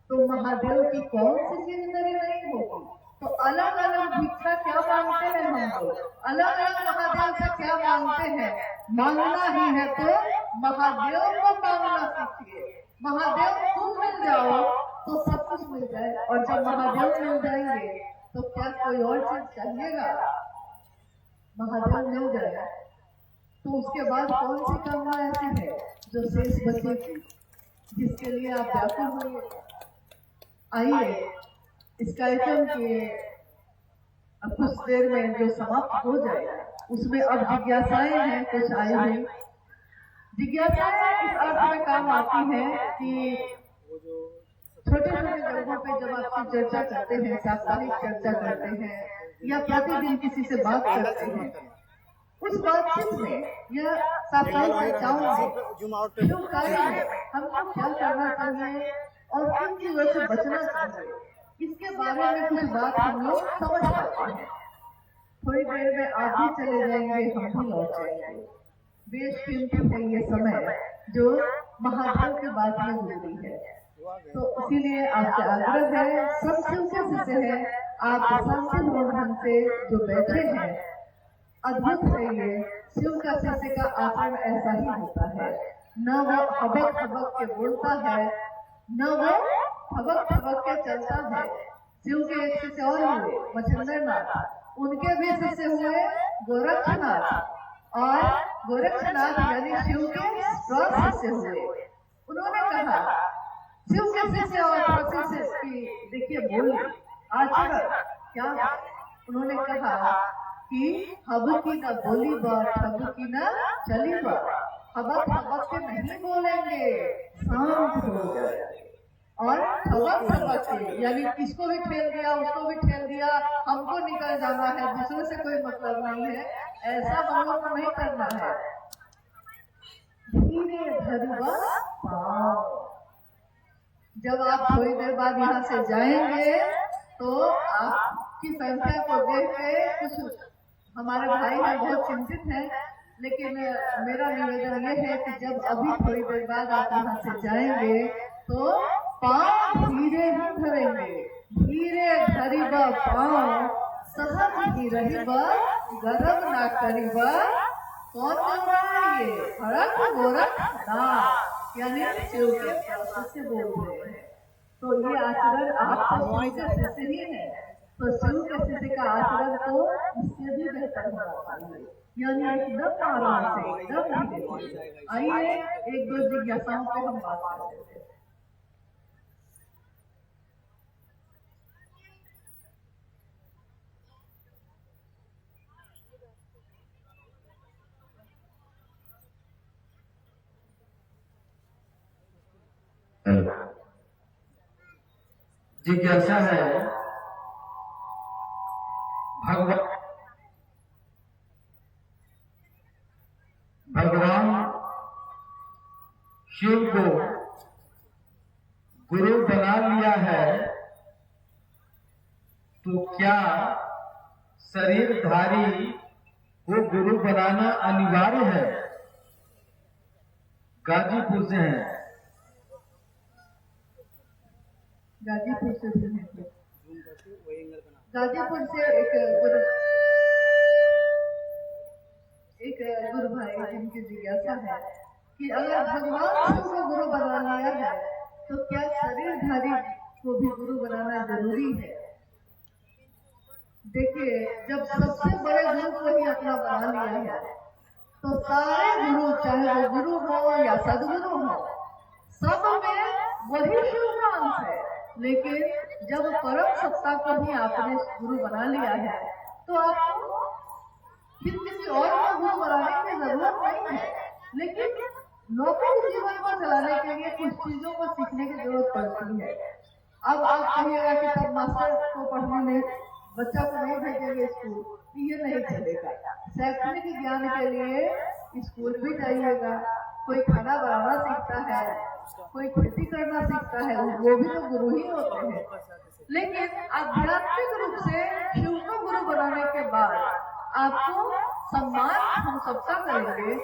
तो महादेव की कौन सी जिंदगी नहीं होगी। तो अलग अलग भिक्षा क्या मांगते हैं हम लोग, अलग अलग महादेव से क्या मांगते हैं। मांगना ही है तो महादेव को मांगना सीखिए। महादेव तुम मिल जाओ तो सब कुछ मिल जाए, और जब महादेव मिल जाएंगे तो क्या कोई और चीज चाहिएगा? महादेव मिल जाए तो उसके बाद कौन सी कामना ऐसी है जो शेष बचेगी, जिसके लिए आप व्याकुल होंगे। आइए इस कार्यक्रम के अब कुछ देर में जो समाप्त हो जाएगा उसमें अब जिज्ञासाएं हैं कुछ आई हुई। जिज्ञासाएं इस अर्थ में काम आती हैं कि छोटे छोटे जगहों पे जब आपकी चर्चा करते हैं, साप्ताहिक चर्चा करते हैं या प्रतिदिन किसी से बात करते हैं, उस बातचीत में यह साप्ताहिक चर्चाओं में जो कार्य है हमको क्या करना चाहिए और किन चीजों से बचना चाहिए, इसके बारे में कुछ बात हम लोग समझ पाते हैं। थोड़ी देर में आप भी चले जाएंगे, हम भी लौट जाएंगे। बेशकीमती है ये समय जो महादेव के बात में गुजरी है। तो इसीलिए आपसे आग्रह है, सब शिष्य है, आप शांतिपूर्ण ढंग से जो बैठे हैं, अद्भुत है ये शिव का शिष्य का आचरण ऐसा ही होता है। न वो हबक हबक के बोलता है, न वो हबक हबक के चलता है। शिव के एक शिष्य और हुए मच्छिंद्रनाथ, उनके भी शिष्य हुए गोरक्षनाथ, और गोरक्षनाथ यानी शिव के स्व शिष्य हुए। उन्होंने कहा शिव के शिष्य और प्रशिष्य की देखिए बोली आचरण क्या है। उन्होंने कहा कि हब की न बोली बात, हब की न चली बात, हबक हबक के नहीं बोलेंगे, शांत हो जाए। और हबक हबक के यानी किसको भी ठेल दिया, उसको भी ठेल दिया, हमको निकल जाना है, दूसरे से कोई मतलब नहीं है, ऐसा हम लोग को नहीं करना है। धीरे धरुआ पाँव। जब आप थोड़ी देर बाद यहाँ से जाएंगे तो आपकी संख्या को देख के कुछ हमारे भाई हैं बहुत चिंतित हैं, लेकिन मेरा निवेदन ये है कि जब अभी थोड़ी देर बाद आप यहाँ से जाएंगे तो पाँव धीरे ही धरेंगे। धीरे धरिबा पाँव, सहज ही रहिबा, गरब ना करिबा। कौन बोल रहा है ये? हरक गोरख नाथ यानी शिव के प्रसाद से बोल रहे हैं। तो ये आचरण आप शिष्य ही है, तो शिव के शिष्य का आचरण तो इससे भी बेहतर होना चाहिए, यानी एकदम आराम से, एकदम धीरे। आइए एक दो जिज्ञासाओं पे हम बात कर लेते हैं। जिज्ञासा है भगवान शिव को गुरु बना लिया है तो क्या शरीरधारी को गुरु बनाना अनिवार्य है? गाजीपुर से हैं। गाजीपुर से हैं। गाजीपुर से एक गुरु भाई जिनकी जिज्ञासा है कि अगर भगवान को गुरु बना लिया है तो क्या शरीरधारी को भी गुरु बनाना जरूरी है? देखिए, जब सबसे बड़े गुरु को ही अपना बना लिया है तो सारे गुरु, चाहे वो गुरु हो या सदगुरु हो, सब में वही शिव का अंश है। लेकिन जब परम सत्ता को ही आपने गुरु बना लिया है तो आपको फिर किसी और को गुरु बनाने की जरूरत नहीं है। लेकिन लौकिक जीवन को चलाने के लिए कुछ चीजों को सीखने की जरूरत पड़ती है। अब आप कहिएगा कि तब मास्टर को पढ़ने में बच्चा को नहीं भेजेंगे स्कूल, ये नहीं चलेगा। शैक्षणिक ज्ञान के लिए स्कूल भी जाइएगा। कोई खाना बनाना सीखता है, कोई खेती करना सीखता है, वो भी तो गुरु ही होते हैं। लेकिन आध्यात्मिक रूप से शिव को गुरु बनाने के बाद आपको सम्मान हम सबका करेंगे,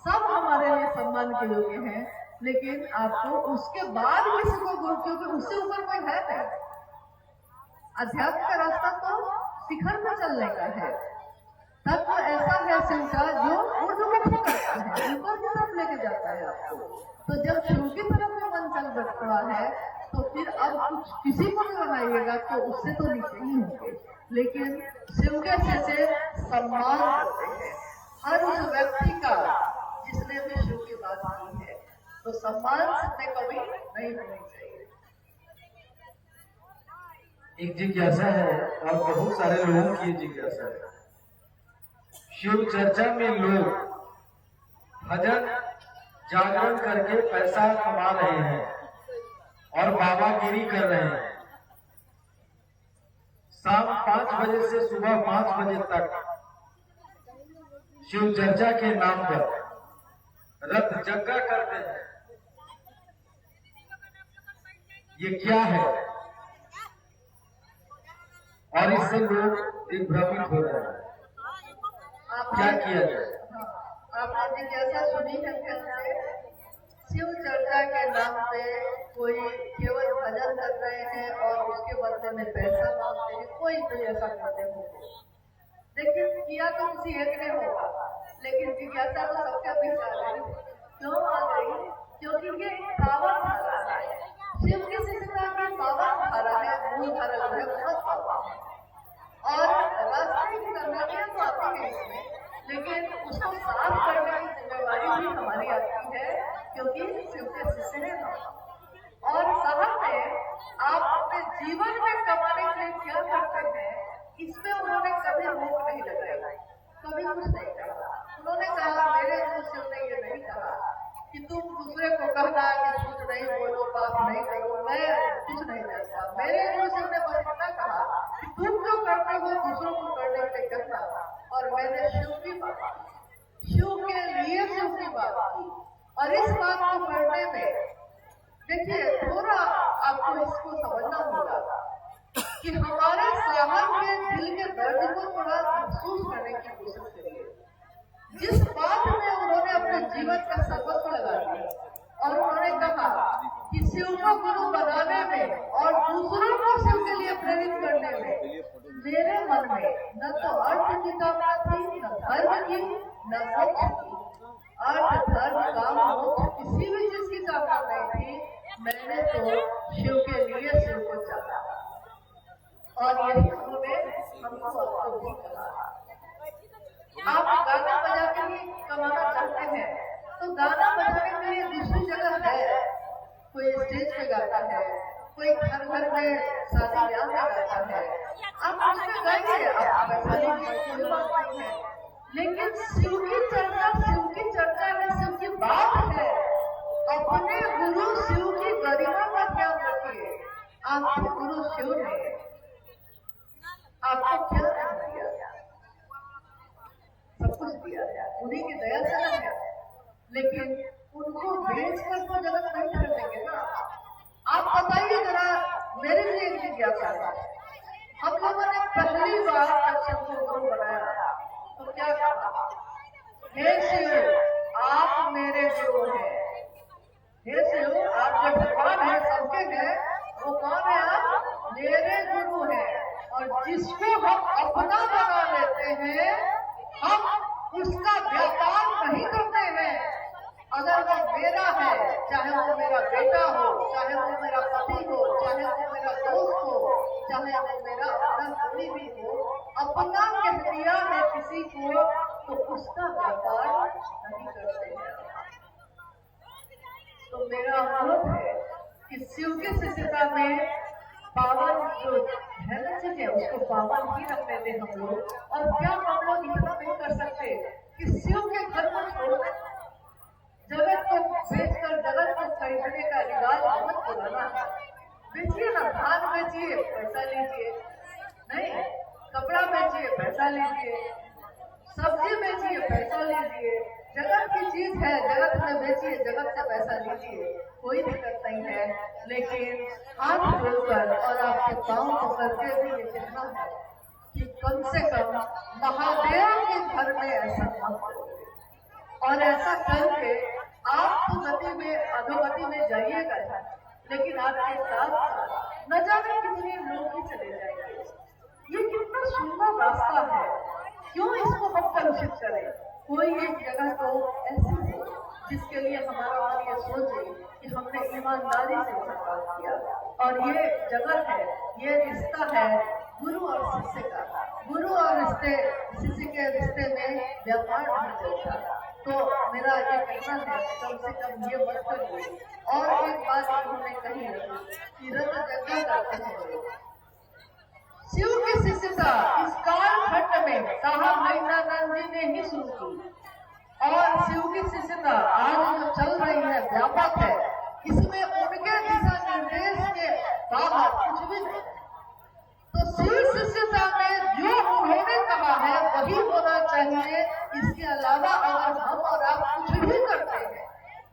सब हमारे लिए सम्मान के योग्य हैं। लेकिन आपको उसके बाद किसी को गुरु, क्योंकि उससे ऊपर कोई है नहीं। अध्यात्म का रास्ता तो शिखर पर चलने का है। तत्व ऐसा है शिव का जो ऊर्ध्वमुखी करता है, ऊपर की तरफ लेके जाता है आपको। तो जब शिव की तरफ में मन चल रहा है तो फिर अब कुछ किसी को भी बनाइएगा तो उससे तो नीचे ही होंगे। लेकिन शिव के से सम्मान करते हैं हर उस व्यक्ति का जिसने भी शिव की बात की है, तो सम्मान से कभी नहीं होनी चाहिए। एक जिज्ञासा है और बहुत सारे लोगों की जिज्ञासा है। शिव चर्चा में लोग भजन जागरण करके पैसा कमा रहे हैं और बाबागिरी कर रहे हैं। शाम 5 बजे से सुबह 5 बजे तक शिव चर्चा के नाम पर रथ जग्गा करते हैं। ये क्या है? और इससे लोग दिग्भ्रमित हो रहे हैं। क्या किया जाए? आपने जिज्ञासा सुनी है कैसे शिव चर्चा के नाम पे कोई केवल भजन कर रहे हैं और उसके बदले में पैसा मांगते हैं। कोई ऐसा करते होंगे। लेकिन किया तो किसी एक ने होगा, लेकिन जिज्ञासा तो सबके बीच आ गई। क्यों आ गई? क्योंकि ये पावन धारा है। शिव की शिक्षा की पावन धारा है, मूल धारा जो है बहुत पावन है। और रास्ते की गंदगियां तो आती है इसमें, लेकिन उसको साफ करने की जिम्मेवारी भी हमारी आती है, क्योंकि शिव के शिष्य हैं हम। और साहब में आप अपने जीवन में कमाने के लिए क्या करते हैं, इसमें उन्होंने कभी रोक नहीं लगाई, कभी कुछ नहीं कहा। उन्होंने कहा, मेरे गुरु शिव ने ये नहीं कहा कि तुम दूसरे को कहना कि कुछ नहीं बोलो, पाप नहीं करो, मैं कुछ नहीं करता। मेरे गुरु शिव ने बस इतना कहा कि तुम जो करते हो दूसरों को करने के लिए करना। और मैंने शिव की बात की, शिव के लिए शिव की बात की। और इस बात को करने में देखिए थोड़ा आपको इसको समझना होगा कि हमारे साहब के दिल के दर्द को थोड़ा महसूस करने की कोशिश करिए। जिस बात में उन्होंने अपने जीवन का सर्वस्व लगा दिया और उन्होंने कहा कि शिव को गुरु बनाने में और दूसरों को शिव के लिए प्रेरित करने में मेरे मन में न तो अर्थ की कामना थी, न धर्म की, न मोक्ष की। अर्थ, धर्म, काम, मोक्ष किसी भी चीज की कामना नहीं थी। मैंने तो शिव के लिए शिव को चाहा और यही उन्होंने हमको आपको भी कहा। आप गाना बजा के ही कमाना चाहते हैं तो गाना बजाने के लिए दूसरी जगह है। कोई स्टेज पे गाता है, कोई घर घर में शादी ब्याह में गाता है, आप उसमें गाइए, आप पैसा लीजिए, कोई बात नहीं है। लेकिन शिव की चर्चा है, शिव की बात है। अपने गुरु शिव की गरिमा का ध्यान रखिए। आपके गुरु शिव ने आपको क्या दिया? सब कुछ दिया है, उन्हीं की दया से है। लेकिन उनको बेच कर तो जगत नहीं कर देंगे ना। आप बताइए जरा, मेरे लिए एक जिज्ञासा है। हम लोगों ने पहली बार शिव को गुरु बनाया तो क्या कहा? हे शिव, आप मेरे गुरु हैं। हे शिव, आप जो भगवान है सबके हैं, वो कौन है? आप मेरे गुरु हैं। और जिसको हम अपना बना लेते हैं, हम उसका व्यापार नहीं करते हैं। अगर वो मेरा है, चाहे वो मेरा बेटा हो, चाहे वो मेरा पति हो, चाहे वो मेरा दोस्त हो, चाहे वो मेरा अपना कोई भी हो, अपना कह दिया है किसी को तो उसका व्यापार नहीं करते हैं। तो मेरा अनुरोध है कि शिव की शिष्यता में पावन जो है ना चीज है, उसको पावन ही रखने दें हम लोग। और क्या हम लोग इतना नहीं कर सकते कि शिव के घर को छोड़ जगत को बेचकर जगत को खरीदने का रिवाज मत पुराना है। बेचिए ना, धान बेचिए, पैसा लीजिए, नहीं कपड़ा बेचिए, पैसा लीजिए, सब्जी बेचिए, पैसा लीजिए, जगत की चीज है जगत में बेचिए, जगत से पैसा लीजिए, कोई दिक्कत नहीं है। लेकिन हाथ जोड़कर और आपके पांव पकड़ते भी ये कहना है कि कम से कम महादेव के घर में ऐसा मत करो। और ऐसा करके आप तो गति में अधोगति में जाइएगा, लेकिन आपके साथ साथ न जाने कितने लोग ही चले जाएंगे। ये कितना सुंदर रास्ता है, क्यों इसको हम कलुषित करें? कोई एक जगह तो ऐसी हो जिसके लिए हमारा मन ये सोचे कि हमने ईमानदारी से काम किया। और ये जगह है, ये रिश्ता है गुरु और शिष्य का। गुरु और शिष्य के रिश्ते में व्यापार नहीं चलता। तो मेरा ये कहना है कम से कम ये मत करिए। और एक बात उन्होंने कही कि रत जगह करते हैं। शिव की शिष्यता इस कालखंड में साहब महिमानंद जी ने ही शुरू की। और शिव की शिष्यता आज जो चल रही है, व्यापक है, इसमें उनके दिशा निर्देश के बाहर कुछ भी नहीं। तो शिव शिष्यता में जो उन्होंने कहा है वही होना चाहिए। इसके अलावा अगर हम और आप कुछ भी करते हैं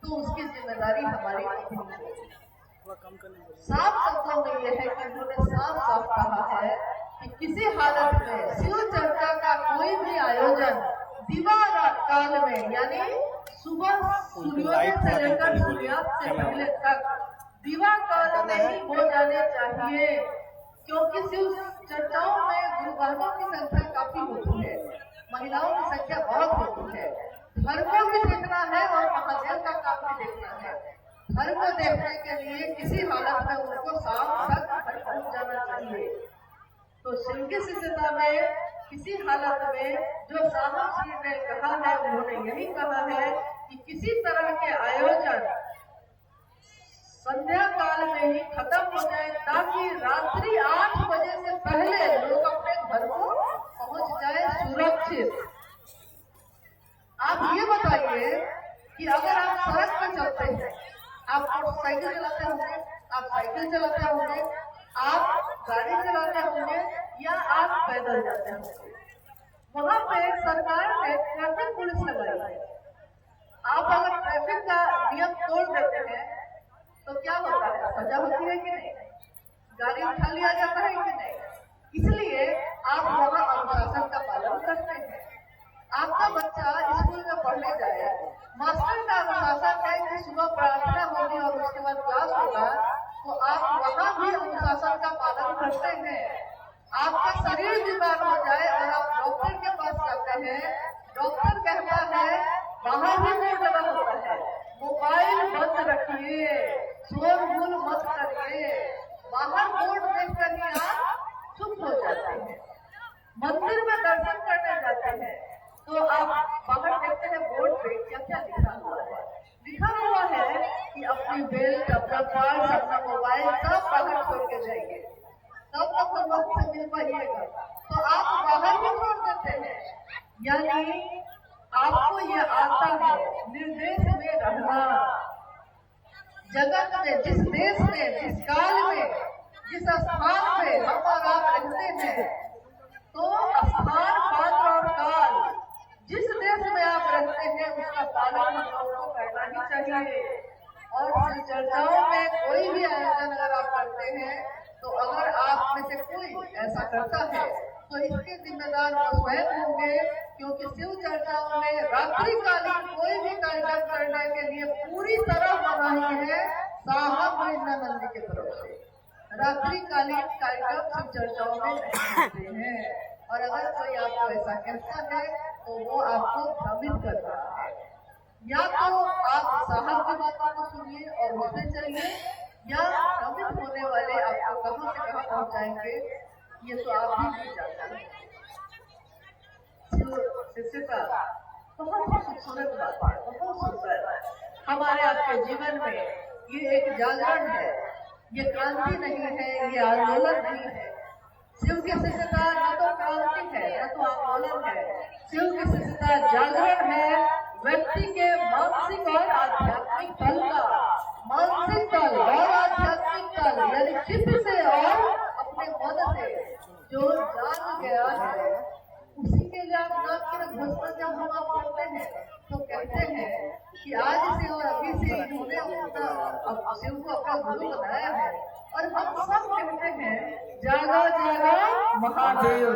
तो उसकी जिम्मेदारी हमारी नहीं होगी। साफ शब्दों में यह है कि उन्होंने साफ साफ कहा है कि किसी हालत में शिव चर्चा का कोई भी आयोजन दिवा काल में, यानी सुबह सूर्योदय से लेकर सूर्यास्त से पहले तक दिवा काल में ही हो जाने चाहिए। क्योंकि शिव चर्चाओं में गुरुवारों की संख्या काफी होती है, महिलाओं की संख्या बहुत होती है। धर्म को भी देखना है और महादेव का काम भी देखना है। धर्म को देखने के लिए किसी हालत में उनको शाम तक घर पहुंच जाना चाहिए। तो शिव की शिष्यता में किसी हालत में जो साहब श्री ने कहा है, उन्होंने यही कहा है कि किसी तरह के आयोजन संध्या काल में ही खत्म हो जाए, ताकि रात्रि 8 बजे से पहले लोग अपने घर को पहुंच जाए सुरक्षित। आप ये बताइए कि अगर आप सड़क पर चलते हैं, आप मोटरसाइकिल चलाते होंगे, आप साइकिल चलाते होंगे, आप गाड़ी चलाते होंगे या आप पैदल जाते होंगे, वहां पे सरकार ने ट्रैफिक पुलिस लगाई है। आप अगर ट्रैफिक का नियम तोड़ देते हैं तो क्या होता है? सजा होती है कि नहीं? गाड़ी उठा लिया जाता है कि नहीं? इसलिए आप वहाँ अनुशासन का पालन करते हैं। आपका बच्चा स्कूल में पढ़ने जाए, मास्टर का अनुशासन है कि सुबह प्रार्थना होगी और उसके बाद क्लास होगा, तो आप वहाँ भी अनुशासन का पालन करते हैं। आपका शरीर बीमार हो जाए और आप डॉक्टर के पास जाते हैं, डॉक्टर कहता है, बाहर भी बोर्ड लगा होता है, मोबाइल बंद रखिए, शोरगुल मत करिए, बाहर बोर्ड देखकर ही आप चुप हो जाते हैं। मंदिर में दर्शन करने जाते हैं तो आप बाहर देखते हैं बोर्ड पे क्या क्या लिखा हुआ है। लिखा हुआ है कि अपनी बेल्ट, अपना पर्स, अपना मोबाइल सब बाहर छोड़ के जाइए, तब आपको वक्त से मिल पाइएगा। तो आप बाहर भी छोड़ देते हैं। यानी आपको ये आता है निर्देश में रहना। जगत में, जिस देश में, जिस काल में, जिस स्थान पे हम और आप रहते हैं, तो स्थान, पात्र और काल, जिस देश में आप रहते हैं उसका पालन हम लोगों को करना ही चाहिए। और चर्चाओं में कोई भी आयोजन अगर आप करते हैं, तो अगर आप में से कोई ऐसा करता है तो इसके जिम्मेदार वो स्वयं होंगे। क्योंकि शिव चर्चाओं में रात्रिकालीन कोई भी कार्यक्रम करने के लिए पूरी तरह मनाही है साहब महिमानंद की तरफ से। रात्रिकालीन कार्यक्रम शिव चर्चाओं में नहीं होते हैं। और अगर कोई आपको ऐसा कहता है तो वो आपको भ्रमित कर रहा है। या तो आप साहब की बातों को सुनिए और उससे चलिए, या भ्रमित होने वाले आपको कहां से कहां पहुंचाएंगे ये तो आप ही नहीं जानते हैं। शिष्यता बहुत ही खूबसूरत बात है, बहुत सुंदर। हमारे आपके जीवन में ये एक जागरण है, ये क्रांति नहीं है, ये आंदोलन नहीं है। शिव की शिष्यता न तो क्रांति है न तो आंदोलन है। शिव की शिष्यता जागरण है, व्यक्ति के मानसिक और आध्यात्मिक तल का, मानसिक तल और आध्यात्मिक तल यानी चित्त से और अपने मन से जो जाग गया है उसी के लिए आप नाम के घोषणा जब हम आप करते हैं तो कहते हैं कि आज से और अभी से इन्होंने अपना शिव को अपना गुरु बनाया है। और हम सब कहते हैं जागा जागा महादेव।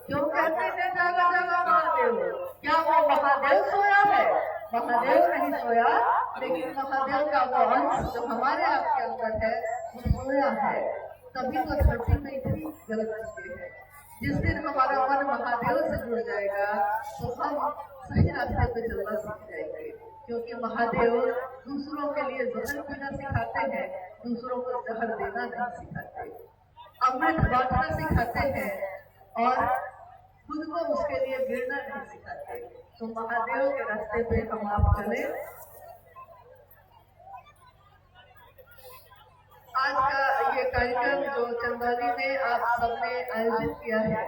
क्यों कहते हैं जागा जागा महादेव? क्या वो महादेव सोया है? महादेव नहीं सोया, लेकिन महादेव का वो अंश जो हमारे आपके अंदर है वो सोया है। तभी तो धरती में इतनी गलत चीजें है। जिस दिन हमारा मन महादेव से जुड़ जाएगा तो हम सही रास्ते पे चलना सीख जाएंगे। क्योंकि महादेव दूसरों के लिए जहर पीना सिखाते हैं, दूसरों को जहर देना नहीं सिखाते। अमृत बांटना सिखाते हैं और खुद को उसके लिए गिरना नहीं सिखाते। तो महादेव के रास्ते पे हम आप चले। आज का ये कार्यक्रम जो चंदौली में आप सबने आयोजित किया है,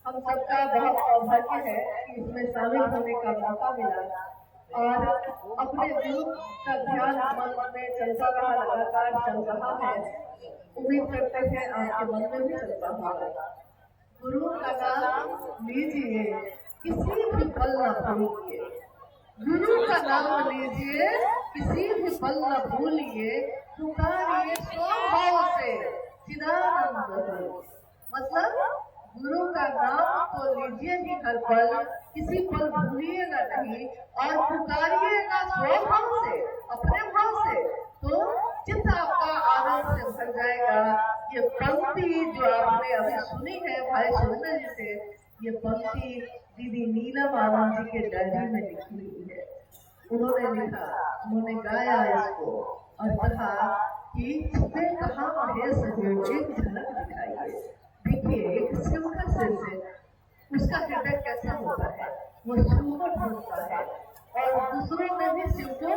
हम सबका बहुत सौभाग्य है कि इसमें शामिल होने का मौका मिला और अपने गुरु का ध्यान मन में चलता रहा, लगातार चल रहा है। उम्मीद करते हैं आपके मन में भी चलता होगा। गुरु का नाम लीजिए, किसी भी पल न भूलिए। गुरु का नाम लीजिए, किसी भी पल न भूलिए। पुकारिए स्वभाव से चिदानंद हो। मतलब गुरु का नाम तो लीजिए ही हर पल, किसी पल भूलिएगा नहीं और पुकारिएगा स्वभाव से, अपने भाव से, तो चित्त आपका आनंद से भर जाएगा। ये पंक्ति जो आपने अभी सुनी है भाई सुरेंद्र जी से, ये पंक्ति दीदी नीलम आनंद जी के डायरी में लिखी हुई है। उन्होंने लिखा, उन्होंने गाया इसको और कहा कि तुम्हें कहाँ महेश हो, एक झलक दिखाइए। देखिए एक शिव का शिष्य, उसका हृदय कैसा होता है, वो शिव को ढूंढता है और दूसरों में भी शिव को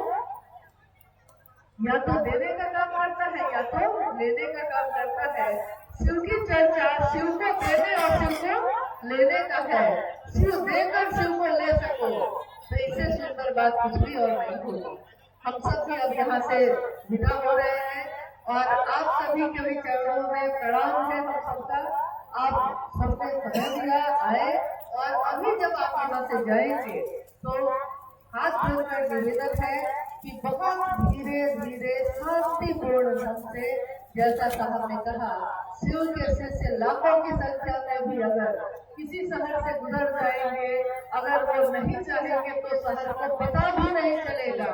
या तो देने का काम करता है या तो लेने का काम करता है। शिव की चर्चा शिव को देने और शिव को लेने का है। शिव देकर शिव को ले सको तो इससे सुंदर बात कुछ भी और नहीं होगी। हम सब भी अब यहाँ से विदा हो रहे हैं और आप सभी के भी चरणों में प्रणाम है हम सबका। आप सबने समय दिया आए और अभी जब आप यहाँ से जाएंगे तो हाथ जोड़कर निवेदन है कि बहुत धीरे धीरे शांतिपूर्ण ढंग से, जैसा साहब ने कहा, शिव के शिष्य लाखों की संख्या में भी अगर किसी शहर से गुजर जाएंगे, अगर वो नहीं चाहेंगे तो शहर को पता भी नहीं चलेगा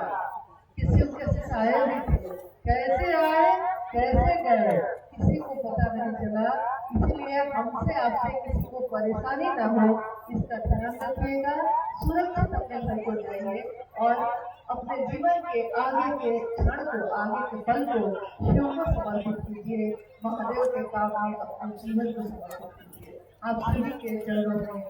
कि शिव के शिष्य आए भी थे, कैसे आए कैसे गए, किसी को पता नहीं चला। इसलिए हमसे आपसे किसी को परेशानी न हो, इसका ध्यान रखिएगा। सुरक्षित अपने घर को जाइए और अपने जीवन के आगे के क्षण को, आगे के पल को शिव को समर्पित कीजिए। महादेव के काम में अपने जीवन को समर्पित कीजिए। आप सभी के चरणों में